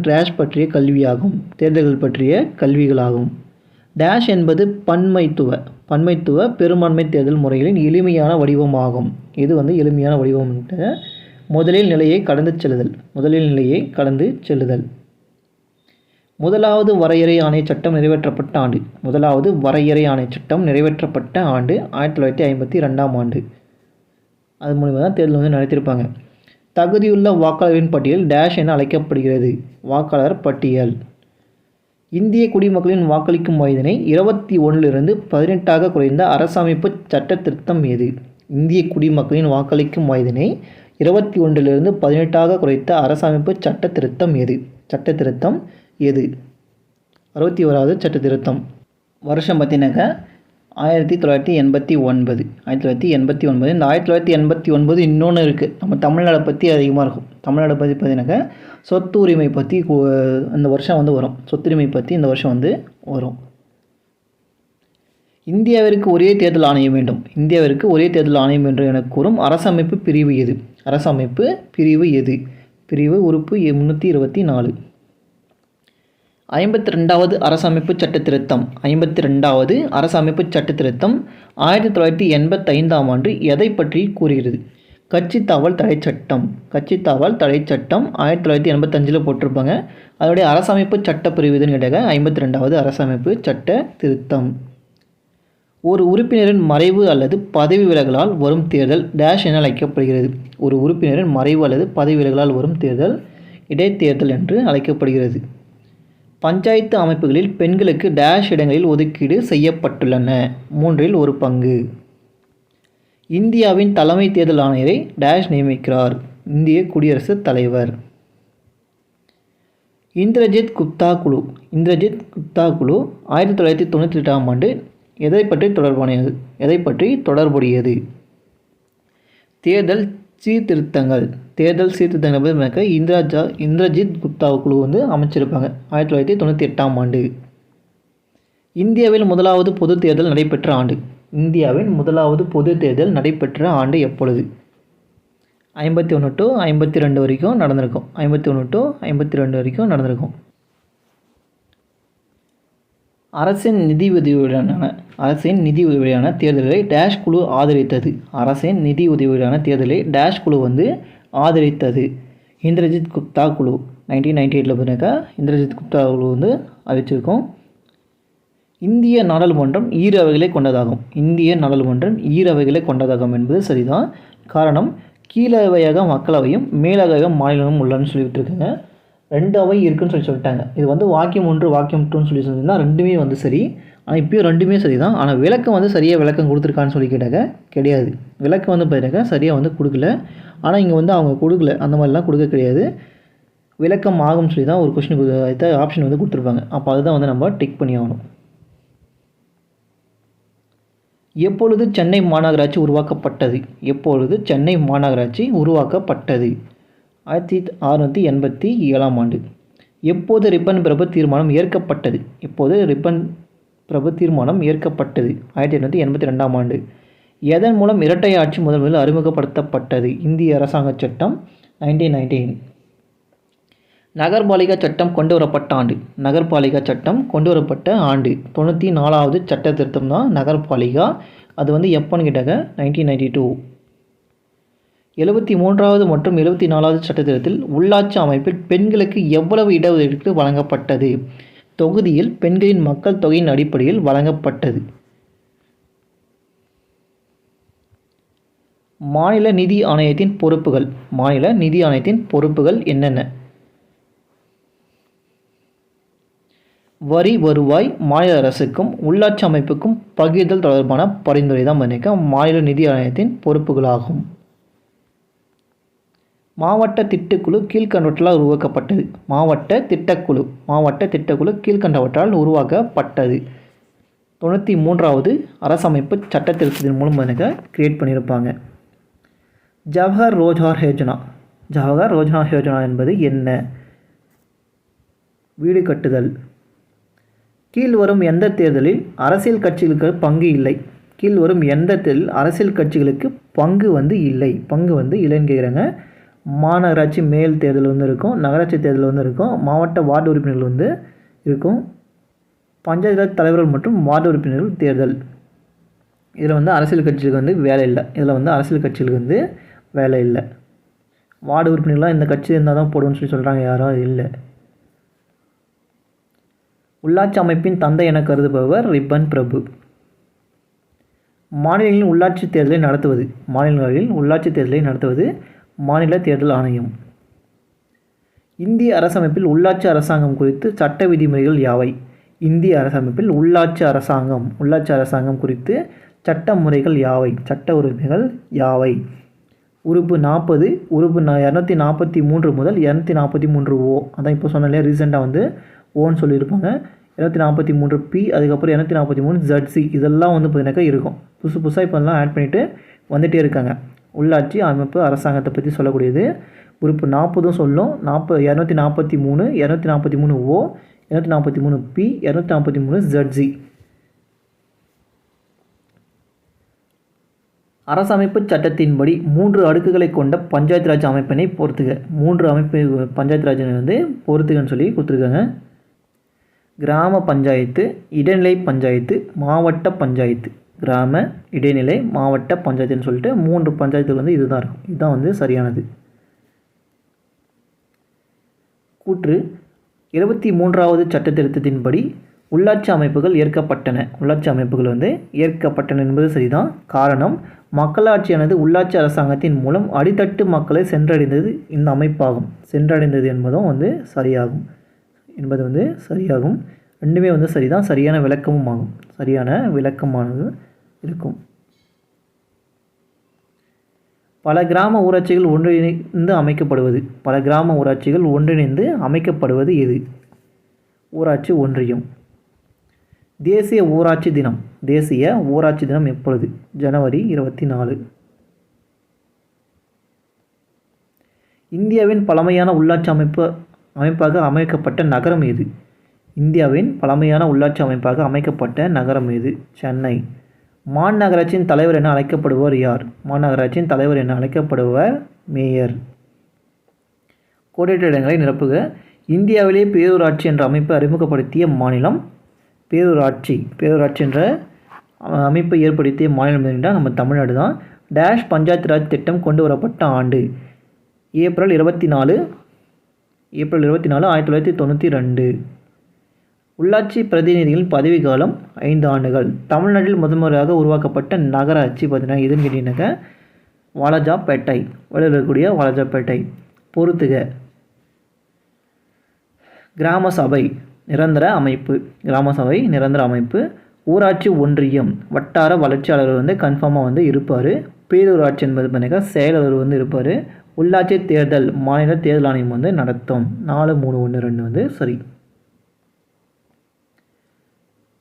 டேஷ் பற்றிய கல்வியாகும். தேர்தல்கள் பற்றிய கல்விகளாகும். டேஷ் என்பது பன்மைத்துவ பெரும்பான்மை தேர்தல் முறைகளின் எளிமையான வடிவமாகும். இது வந்து எளிமையான வடிவம். முதலில் நிலையை கடந்து செல்லுதல். முதலாவது வரையறை ஆணைய சட்டம் நிறைவேற்றப்பட்ட ஆண்டு. 1952ஆம் ஆண்டு. அது மூலிமா தான் தேர்தல் வந்து நடத்தியிருப்பாங்க. தகுதியுள்ள வாக்காளர்களின் பட்டியல் டேஷ் என அழைக்கப்படுகிறது. வாக்காளர் பட்டியல். இந்திய குடிமக்களின் வாக்களிக்கும் வயதினை 21லிருந்து 18ஆக குறைந்த அரசமைப்பு சட்ட திருத்தம் எது? இந்திய குடிமக்களின் வாக்களிக்கும் வயதினை 21லிருந்து 18ஆக குறைத்த அரசமைப்பு சட்ட திருத்தம் எது? 61வது சட்ட திருத்தம். வருஷம் பார்த்தீங்கன்னாக்கா 1989. இந்த 1989 இன்னொன்று இருக்குது. நம்ம தமிழ்நாடை பற்றி அதிகமாக இருக்கும். தமிழ்நாடை பற்றி பார்த்தீங்கன்னாக்கா சொத்து உரிமை பற்றி இந்த வருஷம் வந்து வரும். சொத்துரிமை பற்றி இந்த வருஷம் வந்து வரும். இந்தியாவிற்கு ஒரே தேர்தல் ஆணையம் வேண்டும். என கூறும் அரசமைப்பு பிரிவு எது? பிரிவு உறுப்பு 324. 52வது அரசமைப்பு சட்ட திருத்தம். 1985ஆம் ஆண்டு எதை பற்றி கூறுகிறது? கட்சித்தாவல் தடை சட்டம். 1985 போட்டிருப்பாங்க. அதோடைய அரசமைப்பு சட்ட பிரிவு இதுன்னு கேட்டாங்க 52வது அரசமைப்பு சட்ட திருத்தம். ஒரு உறுப்பினரின் மறைவு அல்லது பதவி விலகலால் வரும் தேர்தல் டேஷ் என அழைக்கப்படுகிறது. ஒரு உறுப்பினரின் மறைவு அல்லது பதவி விலகலால் வரும் தேர்தல் இடைத்தேர்தல் என்று அழைக்கப்படுகிறது. பஞ்சாயத்து அமைப்புகளில் பெண்களுக்கு டேஷ் இடங்களில் ஒதுக்கீடு செய்யப்பட்டுள்ளன. 1/3 பங்கு. இந்தியாவின் தலைமை தேர்தல் ஆணையரை டேஷ் நியமிக்கிறார். இந்திய குடியரசுத் தலைவர். இந்திரஜித் குப்தா குழு 1998ஆம் ஆண்டு எதை பற்றி தொடர்புடையது? தேர்தல் சீர்திருத்தங்கள். இந்திரஜித் குப்தா குழு வந்து அமைச்சிருப்பாங்க 1998ஆம் ஆண்டு. இந்தியாவில் முதலாவது பொது தேர்தல் நடைபெற்ற ஆண்டு எப்பொழுது? 51 to 52 வரைக்கும் நடந்திருக்கும். 51 to 52 வரைக்கும் நடந்திருக்கும். அரசின் நிதி உதவியுடனான தேர்தல்களை டேஷ் குழு ஆதரித்தது. வந்து ஆதரித்தது. இந்திரஜித் குப்தா குழு 1998 பார்த்தீங்கன்னாக்கா இந்திரஜித் குப்தா குழு வந்து அறிவிச்சிருக்கோம். இந்திய நாடாளுமன்றம் ஈர அவைகளை கொண்டதாகும் என்பது சரிதான். காரணம் கீழவையாக மக்களவையும் மேலவையாக மாநிலமும் உள்ளன்னு சொல்லிவிட்டுருக்காங்க. 2 அவை இருக்குன்னு சொல்லிட்டாங்க. இது வந்து வாக்கியம் 1 வாக்கியம் 2ன்னு சொல்லி சொல்லியிருந்தா ரெண்டுமே வந்து சரி. ஆனால் இப்போயும் ரெண்டுமே சரி தான். ஆனால் விளக்கம் வந்து சரியாக விளக்கம் கொடுத்துருக்கான்னு சொல்லி கேட்டாங்க கிடையாது. விளக்கம் வந்து பார்த்தீங்கன்னா சரியாக வந்து கொடுக்கல. ஆனால் இங்கே வந்து அவங்க கொடுக்கல, அந்த மாதிரிலாம் கொடுக்க கிடையாது. விளக்கம் ஆகும்னு சொல்லி தான் ஒரு கொஸ்டின் ஆப்ஷன் வந்து கொடுத்துருப்பாங்க. அப்போ அதுதான் வந்து நம்ம டிக் பண்ணி ஆகணும். எப்பொழுது சென்னை மாநகராட்சி உருவாக்கப்பட்டது? 1687ஆம் ஆண்டு. எப்போது ரிப்பன் பிரபு தீர்மானம் ஏற்கப்பட்டது? 1882ஆம் ஆண்டு. எதன் மூலம் இரட்டை ஆட்சி முதலில் அறிமுகப்படுத்தப்பட்டது? இந்திய அரசாங்க சட்டம் 1919. நகர்பாலிகா சட்டம் கொண்டு வரப்பட்ட ஆண்டு 94வது சட்ட திருத்தம் தான் நகர்பாலிகா. அது வந்து எப்போன்னு கேட்டாங்க 1992. 73வது மற்றும் 74வது சட்ட திருத்தத்தில் உள்ளாட்சி அமைப்பில் பெண்களுக்கு எவ்வளவு இடஒதுக்கீடு வழங்கப்பட்டது? தொகுதியில் பெண்களின் மக்கள் தொகையின் அடிப்படையில் வழங்கப்பட்டது. மாநில நிதி ஆணையத்தின் பொறுப்புகள் என்னென்ன? வரி வருவாய் மாநில அரசுக்கும் உள்ளாட்சி அமைப்புக்கும் பகிர்தல் தொடர்பான பரிந்துரை தான் மாநில நிதி ஆணையத்தின் பொறுப்புகளாகும். மாவட்ட திட்டக்குழு கீழ்கண்டவற்றால் உருவாக்கப்பட்டது. மாவட்ட திட்டக்குழு கீழ்கண்டவற்றால் உருவாக்கப்பட்டது. 93வது அரசமைப்பு சட்ட திருத்தத்தின் மூலம் கிரியேட் பண்ணியிருப்பாங்க. ஜவஹர் ரோஜ்கார் யோஜனா என்பது என்ன? வீடு கட்டுதல். கீழ்வரும் எந்த தேர்தலில் அரசியல் கட்சிகளுக்கு பங்கு இல்லை? கீழ்வரும் எந்த தேர்தலில் அரசியல் கட்சிகளுக்கு பங்கு இல்லை? இல்லைன்னு கேட்குறாங்க. மாநகராட்சி மேல் தேர்தல் இருக்கும், நகராட்சி தேர்தல் இருக்கும், மாவட்ட வார்டு உறுப்பினர்கள் இருக்கும், பஞ்சாயத்து ராஜ் தலைவர்கள் மற்றும் வார்டு உறுப்பினர்கள் தேர்தல். இதில் அரசியல் கட்சிகளுக்கு வேலை இல்லை. வார்டு உறுப்பினர்களாக இந்த கட்சி இருந்தால் தான் போடுவோம்னு சொல்கிறாங்க. யாரும் இல்லை. உள்ளாட்சி அமைப்பின் தந்தை என கருதுபவர் ரிப்பன் பிரபு. மாநிலங்களில் உள்ளாட்சி தேர்தலை நடத்துவது மாநில தேர்தல் ஆணையம். இந்திய அரசமைப்பில் உள்ளாட்சி அரசாங்கம் குறித்து சட்ட விதிமுறைகள் யாவை? இந்திய அரசமைப்பில் உள்ளாட்சி அரசாங்கம் குறித்து சட்ட உரிமைகள் யாவை? உறுப்பு 40, உறுப்பு 243 முதல் 243 ஓ. அதான் இப்போ சொன்னாலே ரீசெண்டாக ஓன்னு சொல்லியிருப்பாங்க. 243 பி, அதுக்கப்புறம் 243 ZC, இதெல்லாம் பார்த்தீங்கன்னாக்கா இருக்கும். புதுசாக இப்போல்லாம் ஆட் பண்ணிவிட்டு வந்துகிட்டே இருக்காங்க. உள்ளாட்சி அமைப்பு அரசாங்கத்தை பற்றி சொல்லக்கூடியது. உறுப்பு 40 சொல்லும். 243, 243 ஓ, 243 பி, 243 ZC. அரசமைப்பு சட்டத்தின்படி 3 அடுக்குகளை கொண்ட பஞ்சாயத்து ராஜ் அமைப்பினை பொறுத்துக. 3 பஞ்சாயத்து ராஜ் பொறுத்துகன்னு சொல்லி கொடுத்துருக்காங்க. கிராம பஞ்சாயத்து, இடைநிலை பஞ்சாயத்து, மாவட்ட பஞ்சாயத்து. கிராம, இடைநிலை, மாவட்ட பஞ்சாயத்துன்னு சொல்லிட்டு 3 பஞ்சாயத்துகள் இதுதான் இருக்கும். இதுதான் சரியானது. கூற்று. 23வது சட்ட திருத்தத்தின்படி உள்ளாட்சி அமைப்புகள் ஏற்கப்பட்டன. ஏற்கப்பட்டன என்பது சரிதான். காரணம், மக்களாட்சியானது உள்ளாட்சி அரசாங்கத்தின் மூலம் அடித்தட்டு மக்களை சென்றடைந்தது இந்த அமைப்பாகும். சென்றடைந்தது என்பதும் சரியாகும். ரெண்டுமே சரிதான். சரியான விளக்கமானது இருக்கும். பல கிராம ஊராட்சிகள் ஒன்றிணைந்து அமைக்கப்படுவது எது? ஊராட்சி ஒன்றியம். தேசிய ஊராட்சி தினம் எப்பொழுது? ஜனவரி 24. இந்தியாவின் பழமையான உள்ளாட்சி அமைப்பாக அமைக்கப்பட்ட நகரம் எது? சென்னை. மாநகராட்சியின் தலைவர் என அழைக்கப்படுவர் யார்? மேயர். கோடிட்ட இடங்களை நிரப்புக. இந்தியாவிலே பேரூராட்சி என்ற அமைப்பை அறிமுகப்படுத்திய மாநிலம்? பேரூராட்சி என்ற அமைப்பை ஏற்படுத்திய மாநிலம் என்றால் நம்ம தமிழ்நாடு தான். டேஷ் பஞ்சாயத்து ராஜ் திட்டம் கொண்டு வரப்பட்ட ஆண்டு? ஏப்ரல் 24, 1992. உள்ளாட்சி பிரதிநிதிகளின் பதவிக்காலம் 5 ஆண்டுகள். தமிழ்நாட்டில் முதன்முறையாக உருவாக்கப்பட்ட நகராட்சி பார்த்தீங்கன்னா எதுன்னு கேட்டீங்கன்னாக்கா வாலாஜாபேட்டை. இருக்கக்கூடிய வாலாஜாபேட்டை. பொறுத்துக. கிராம சபை நிரந்தர அமைப்பு. ஊராட்சி ஒன்றியம் வட்டார வளர்ச்சியாளர் கன்ஃபார்மாக இருப்பார். பேரூராட்சி என்பது பார்த்தீங்கன்னா செயலாளர் இருப்பார். உள்ளாட்சி தேர்தல் மாநில தேர்தல் ஆணையம் நடத்தும். 4, 3, 1, 2 சரி.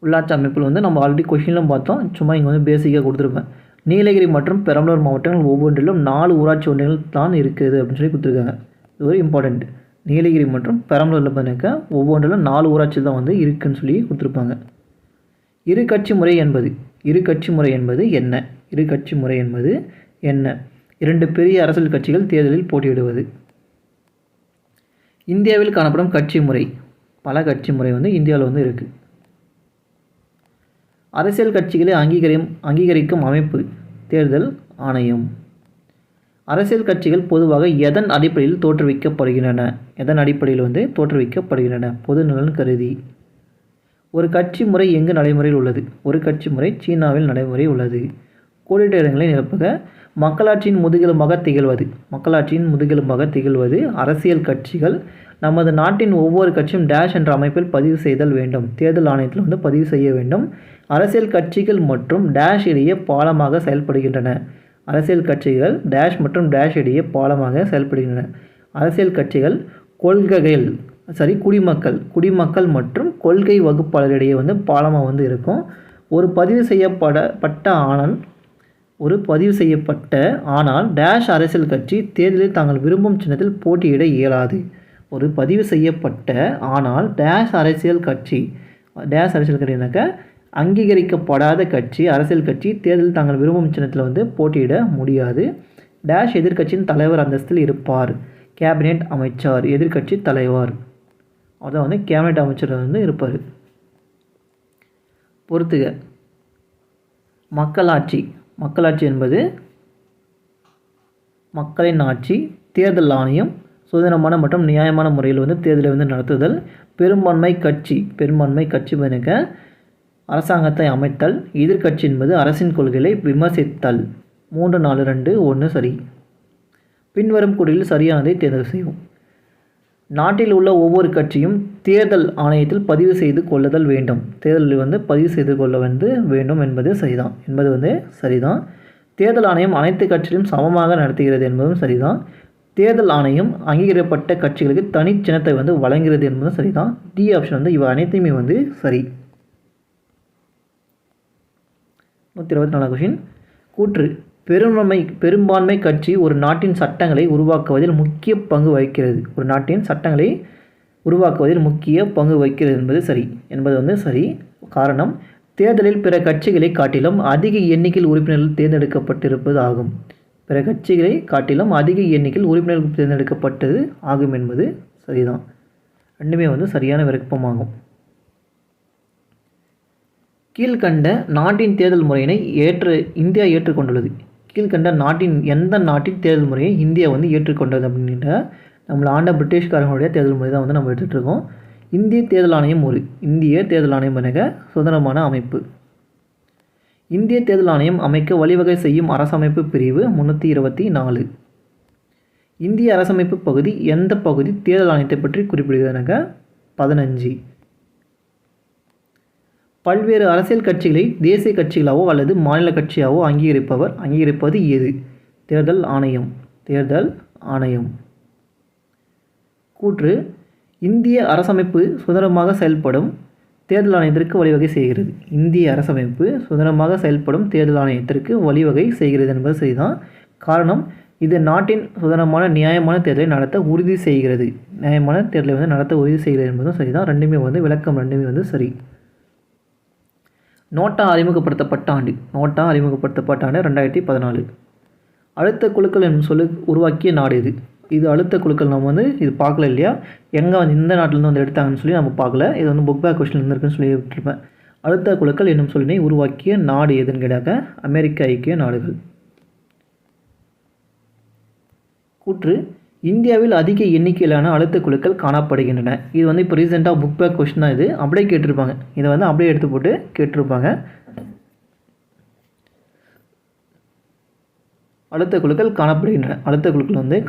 உள்ளாட்சி அமைப்பில் நம்ம ஆல்ரெடி கொஷின்லாம் பார்த்தோம். சும்மா இங்கே பேசிக்காக கொடுத்துருப்பேன். நீலகிரி மற்றும் பெரம்பலூர் மாவட்டங்கள் ஒவ்வொன்றிலும் 4 ஊராட்சி ஒன்றியங்கள் தான் இருக்குது அப்படின்னு சொல்லி கொடுத்துருக்காங்க. இது ஒரு இம்பார்ட்டண்ட். நீலகிரி மற்றும் பெரம்பலூரில் பார்த்தீங்கன்னா ஒவ்வொன்றிலும் 4 ஊராட்சி தான் இருக்குதுன்னு சொல்லி கொடுத்துருப்பாங்க. இரு கட்சி முறை என்பது என்ன? 2 பெரிய அரசியல் கட்சிகள் தேர்தலில் போட்டியிடுவது. இந்தியாவில் காணப்படும் கட்சி முறை. பல கட்சி முறை இந்தியாவில் இருக்குது. அரசியல் கட்சிகளை அங்கீகரிக்கும் அமைப்பு தேர்தல் ஆணையம். அரசியல் கட்சிகள் பொதுவாக எதன் அடிப்படையில் தோற்றுவிக்கப்படுகின்றன? பொது நலன் கருதி. ஒரு கட்சி முறை எங்கு நடைமுறையில் உள்ளது? ஒரு கட்சி முறை சீனாவில் நடைமுறை உள்ளது. கோடிட்ட இடங்களை நிரப்புக. மக்களாட்சியின் முதுகெலும்பாக திகழ்வது அரசியல் கட்சிகள். நமது நாட்டின் ஒவ்வொரு கட்சியும் டேஷ் என்ற அமைப்பில் பதிவு செய்தல் வேண்டும். தேர்தல் ஆணையத்தில் பதிவு செய்ய வேண்டும். அரசியல் கட்சிகள் மற்றும் டேஷ் இடையே பாலமாக செயல்படுகின்றன. அரசியல் கட்சிகள் டேஷ் மற்றும் டேஷ் இடையே பாலமாக செயல்படுகின்றன. அரசியல் கட்சிகள் குடிமக்கள் மற்றும் கொள்கை வகுப்பாளரிடையே வந்து பாலமாக வந்து இருக்கும். ஒரு பதிவு செய்யப்பட்ட ஆனால் டேஷ் அரசியல் கட்சி தேர்தலில் தாங்கள் விரும்பும் சின்னத்தில் போட்டியிட இயலாது. ஒரு பதிவு செய்யப்பட்ட ஆனால் டேஷ் அரசியல் கட்சினாக்க அங்கீகரிக்கப்படாத அரசியல் கட்சி தேர்தலில் தாங்கள் விரும்பும் சின்னத்தில் வந்து போட்டியிட முடியாது. டேஷ் எதிர்க்கட்சியின் தலைவர் அந்தஸ்தில் இருப்பார். கேபினெட் அமைச்சர் எதிர்க்கட்சி தலைவர், அதான் வந்து கேபினெட் அமைச்சர் வந்து இருப்பார். பொறுத்துக. மக்களாட்சி என்பது மக்களின் ஆட்சி. தேர்தல் ஆணையம் சுதந்திரமான மற்றும் நியாயமான முறையில் வந்து தேர்தலை வந்து நடத்துதல். பெரும்பான்மை கட்சி எனக்கு அரசாங்கத்தை அமைத்தல். எதிர்க்கட்சி என்பது அரசின் கொள்கைகளை விமர்சித்தல். 3, 4, 2, 1 சரி. பின்வரும் கூற்றில் சரியானதை தேர்வு செய்வோம். நாட்டில் உள்ள ஒவ்வொரு கட்சியும் தேர்தல் ஆணையத்தில் பதிவு செய்து கொள்ளுதல் வேண்டும். தேர்தலில் வந்து பதிவு செய்து கொள்ள வேண்டும் என்பது சரிதான். தேர்தல் ஆணையம் அனைத்து கட்சிகளையும் சமமாக நடத்துகிறது என்பதும் சரிதான். தேர்தல் ஆணையம் அங்கீகரிக்கப்பட்ட கட்சிகளுக்கு தனி சின்னத்தை வந்து வழங்குகிறது என்பதும் சரிதான். டி ஆப்ஷன் வந்து இவை அனைத்துமே வந்து சரி. 124 கொஷின். கூற்று. பெரும்பான்மை கட்சி ஒரு நாட்டின் சட்டங்களை உருவாக்குவதில் முக்கிய பங்கு வகிக்கிறது என்பது வந்து சரி. காரணம், தேர்தலில் பிற கட்சிகளை காட்டிலும் அதிக எண்ணிக்கையில் உறுப்பினர்கள் தேர்ந்தெடுக்கப்பட்டிருப்பது ஆகும். என்பது சரிதான். ரெண்டுமே வந்து சரியான விருப்பமாகும். கீழ்கண்ட நாட்டின் தேர்தல் முறையினை இந்தியா ஏற்றுக்கொண்டுள்ளது. கீழ்கண்ட எந்த நாட்டின் தேர்தல் முறையை இந்தியா வந்து ஏற்றுக்கொண்டது அப்படின்ற நம்மளை ஆண்ட பிரிட்டிஷ்காரங்களுடைய தேர்தல் முறை தான் வந்து நம்ம எடுத்துகிட்ருக்கோம். இந்திய தேர்தல் ஆணையம் என சுதந்திரமான அமைப்பு. இந்திய தேர்தல் ஆணையம் அமைக்க வழிவகை செய்யும் அரசமைப்பு பிரிவு 324. இந்திய அரசமைப்பு பகுதி எந்த பகுதி தேர்தல் ஆணையத்தை பற்றி குறிப்பிடுகிறதுனாக்க 15. பல்வேறு அரசியல் கட்சிகளை தேசிய கட்சிகளாவோ அல்லது மாநில கட்சியாவோ அங்கீகரிப்பது எது? தேர்தல் ஆணையம். கூற்று. இந்திய அரசமைப்பு சுதந்திரமாக செயல்படும் தேர்தல் ஆணையத்திற்கு வழிவகை செய்கிறது. இந்திய அரசமைப்பு சுதந்திரமாக செயல்படும் தேர்தல் ஆணையத்திற்கு வழிவகை செய்கிறது என்பது சரிதான். காரணம், இது நாட்டின் சுதந்திரமான நியாயமான தேர்தலை நடத்த உறுதி செய்கிறது. என்பதும் சரிதான். ரெண்டுமே வந்து சரி. நோட்டா அறிமுகப்படுத்தப்பட்ட ஆண்டு 2014. அழுத்த குழுக்கள் என்னும் சொல்லு உருவாக்கிய நாடு இது. இது அழுத்த குழுக்கள் நம்ம வந்து இது பார்க்கல இல்லையா, எங்கே வந்து இந்த நாட்டிலேருந்து வந்து எடுத்தாங்கன்னு சொல்லி நம்ம பார்க்கல. இது வந்து புக் பேக் கொஸ்டின் இருந்திருக்குன்னு சொல்லி விட்டுருப்பேன். அழுத்த குழுக்கள் என்னும் சொல்லினை உருவாக்கிய நாடு எதுன்னு கேட்டாக்க அமெரிக்க ஐக்கிய நாடுகள். கூற்று. இந்தியாவில் அதிக எண்ணிக்கையிலான அழுத்த குழுக்கள் காணப்படுகின்றன. இது வந்து இப்போ ரீசெண்டாக புக் பேக் கொஸ்டின் தான். இது அப்படியே கேட்டிருப்பாங்க. இதை வந்து அப்படியே எடுத்து போட்டு கேட்டிருப்பாங்க. அழுத்த குழுக்கள்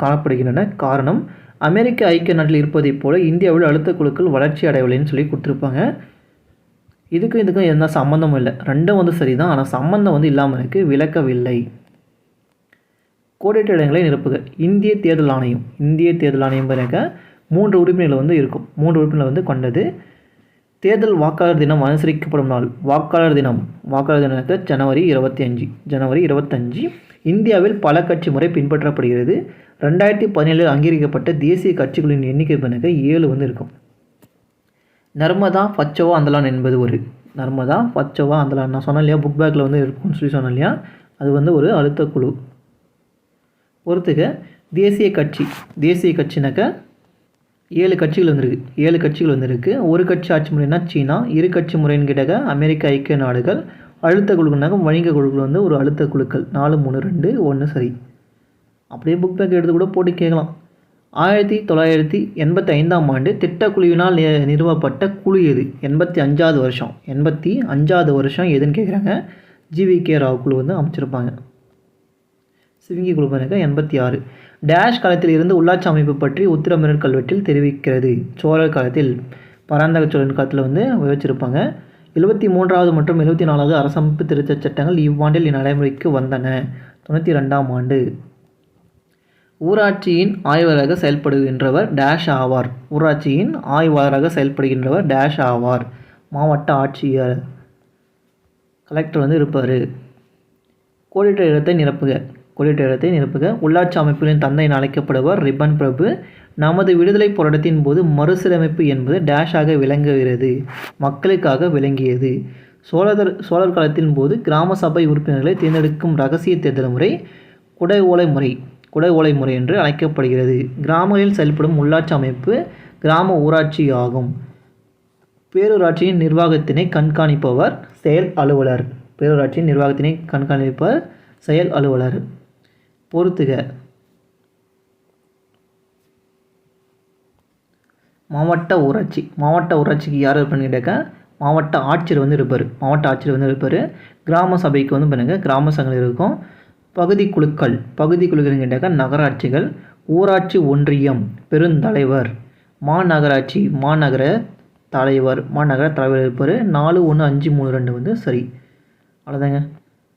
காணப்படுகின்றன. காரணம், அமெரிக்க ஐக்கிய நாட்டில் இருப்பதைப் போல இந்தியாவில் அழுத்த குழுக்கள் வளர்ச்சி அடையவில்லைன்னு சொல்லி கொடுத்துருப்பாங்க. இதுக்கும் எந்த சம்மந்தமும் இல்லை. ரெண்டும் வந்து சரிதான், ஆனால் சம்மந்தம் வந்து இல்லாமல் இருக்குது, விளக்கவில்லை. கோடிட்ட இடங்களை நிரப்புக. இந்திய தேர்தல் ஆணையம் பிறக்க 3 உறுப்பினர்கள் வந்து இருக்கும். 3 உறுப்பினர்கள் வந்து கொண்டது. தேர்தல் வாக்காளர் தினம் அனுசரிக்கப்படும் நாள். வாக்காளர் தினம் ஜனவரி 25. இந்தியாவில் பல கட்சி முறை பின்பற்றப்படுகிறது. 2017 அங்கீகரிக்கப்பட்ட தேசிய கட்சிகளின் எண்ணிக்கை பிறக்க 7 வந்து இருக்கும். நர்மதா பச்சோவா அந்தலான் என்பது நான் சொன்னேன் இல்லையா, புக் பேக்கில் வந்து இருக்கும்னு சொல்லி சொன்னேன் இல்லையா, அது வந்து ஒரு அழுத்த குழு. பொறுத்துக. தேசிய கட்சினாக்க 7 கட்சிகள் வந்துருக்கு. ஒரு கட்சி ஆட்சி முறைனா சீனா, 2 கட்சி முறைன்னு கேட்டாக்க அமெரிக்க ஐக்கிய நாடுகள். அழுத்த குழுக்கள்னாக்க வணிக குழுக்கள் வந்து ஒரு அழுத்த குழுக்கள். 4, 3, 2, 1 சரி. அப்படியே புக் பேக் எடுத்து கூட போட்டு கேட்கலாம். 1985ஆம் ஆண்டு திட்டக்குழுவினால் நிறுவப்பட்ட குழு எது? 85வது வருஷம் எதுன்னு கேட்குறாங்க. GVK ராவ் குழு வந்து அமைச்சிருப்பாங்க. சிவிங்கி குழு 86. டேஷ் காலத்தில் இருந்து உள்ளாட்சி அமைப்பு பற்றி உத்திரமேரூர் கல்வெட்டில் தெரிவிக்கிறது. சோழர் காலத்தில், பராந்தக சோழன் காலத்தில் வந்து வச்சிருப்பாங்க. 73வது மற்றும் 74வது அரசமைப்பு திருத்தச் சட்டங்கள் இவ்வாண்டில் நடைமுறைக்கு வந்தன. 1992ஆம் ஆண்டு. ஊராட்சியின் ஆய்வாளராக செயல்படுகின்றவர் டேஷ் ஆவார். ஊராட்சியின் ஆய்வாளராக செயல்படுகின்றவர் டேஷ் ஆவார். மாவட்ட ஆட்சியர், கலெக்டர் இருப்பார். கோடிட்ட இடத்தை நிரப்புக. கோடிட்ட இடத்தை நிரப்புக. உள்ளாட்சி அமைப்புகளின் தந்தை என அழைக்கப்படுவர் ரிப்பன் பிரபு. நமது விடுதலை போராட்டத்தின் போது மறுசீரமைப்பு என்பது டேஷாக விளங்குகிறது. மக்களுக்காக விளங்கியது. சோழர் காலத்தின் போது கிராம சபை உறுப்பினர்களை தேர்ந்தெடுக்கும் இரகசிய தேர்தல் முறை குடை ஓலை முறை என்று அழைக்கப்படுகிறது. கிராமங்களில் செயல்படும் உள்ளாட்சி அமைப்பு கிராம ஊராட்சி ஆகும். பேரூராட்சியின் நிர்வாகத்தினை கண்காணிப்பவர் செயல் அலுவலர். பேரூராட்சியின் நிர்வாகத்தினை கண்காணிப்பவர் செயல் அலுவலர். பொறுத்துக. மாவட்ட ஊராட்சி. மாவட்ட ஊராட்சிக்கு யார் இருப்பான்னு கேட்டாக்கா மாவட்ட ஆட்சியர் இருப்பார். மாவட்ட ஆட்சியர் இருப்பார். கிராம சபைக்கு பாருங்க கிராம சங்கங்கள் இருக்கும். பகுதி குழுக்கள்னு கேட்டாக்கா நகராட்சிகள். ஊராட்சி ஒன்றியம் பெருந்தலைவர். மாநகராட்சி மாநகர தலைவர் இருப்பார். 41532 சரி. அவ்வளோதாங்க.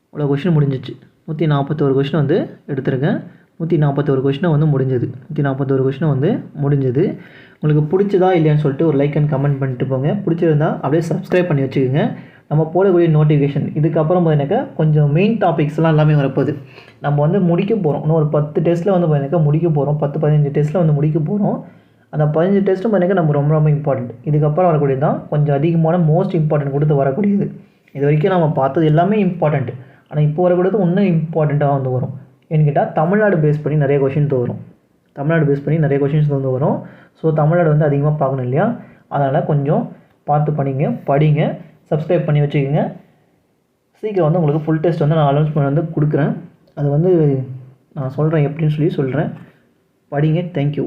இவ்வளோ கொஷின் முடிஞ்சிச்சு. 141 கொஷின் எடுத்திருக்கேன். 141 கொஷினை முடிஞ்சது. 141 கொஷினை முடிஞ்சது. உங்களுக்கு பிடிச்சதா இல்லையான்னு சொல்லிட்டு ஒரு லைக் அண்ட் கமெண்ட் பண்ணிட்டு போங்க. பிடிச்சிருந்தா அப்படியே சப்ஸ்கிரைப் பண்ணி வச்சுக்கோங்க. நம்ம போடக்கூடிய நோட்டிஃபிகேஷன் இதுக்கப்புறம் பார்த்தீங்கன்னாக்கா கொஞ்சம் மெயின் டாபிக்ஸ்லாம் எல்லாமே வரப்போகுது. நம்ம முடிக்க போகிறோம். இன்னும் ஒரு 10 டெஸ்ட்டில் பார்த்தீங்கன்னாக்கா முடிக்க போகிறோம். 10-15 டெஸ்ட்டில் முடிக்க போகிறோம். அந்த 15 டெஸ்ட்டும் பார்த்தீங்கன்னா நம்ம ரொம்ப ரொம்ப இம்பார்ட்டண்ட். இதுக்கப்புறம் வரக்கூடியது தான் கொஞ்சம் அதிகமான மோஸ்ட் இம்பார்ட்டன்ட் கொடுத்து வரக்கூடியது. இது வரைக்கும் நம்ம பார்த்தது எல்லாமே இம்பார்ட்டண்ட். ஆனால் இப்போ வரக்கூடியது இன்னும் இம்பார்ட்டண்ட்டாக வரும். ஏன்னு கேட்டால் தமிழ்நாடு பேஸ் பண்ணி நிறைய கொஷின்ஸ் வரும். வரும். ஸோ தமிழ்நாடு அதிகமாக பார்க்கணும் இல்லையா? அதனால் கொஞ்சம் பார்த்து படிங்க. சப்ஸ்கிரைப் பண்ணி வச்சுக்கோங்க. சீக்கிரம் உங்களுக்கு ஃபுல் டெஸ்ட் நான் அனௌன்ஸ்மெண்ட் கொடுக்குறேன். அது நான் சொல்கிறேன் எப்படின்னு சொல்கிறேன். படிங்க. தேங்க்யூ.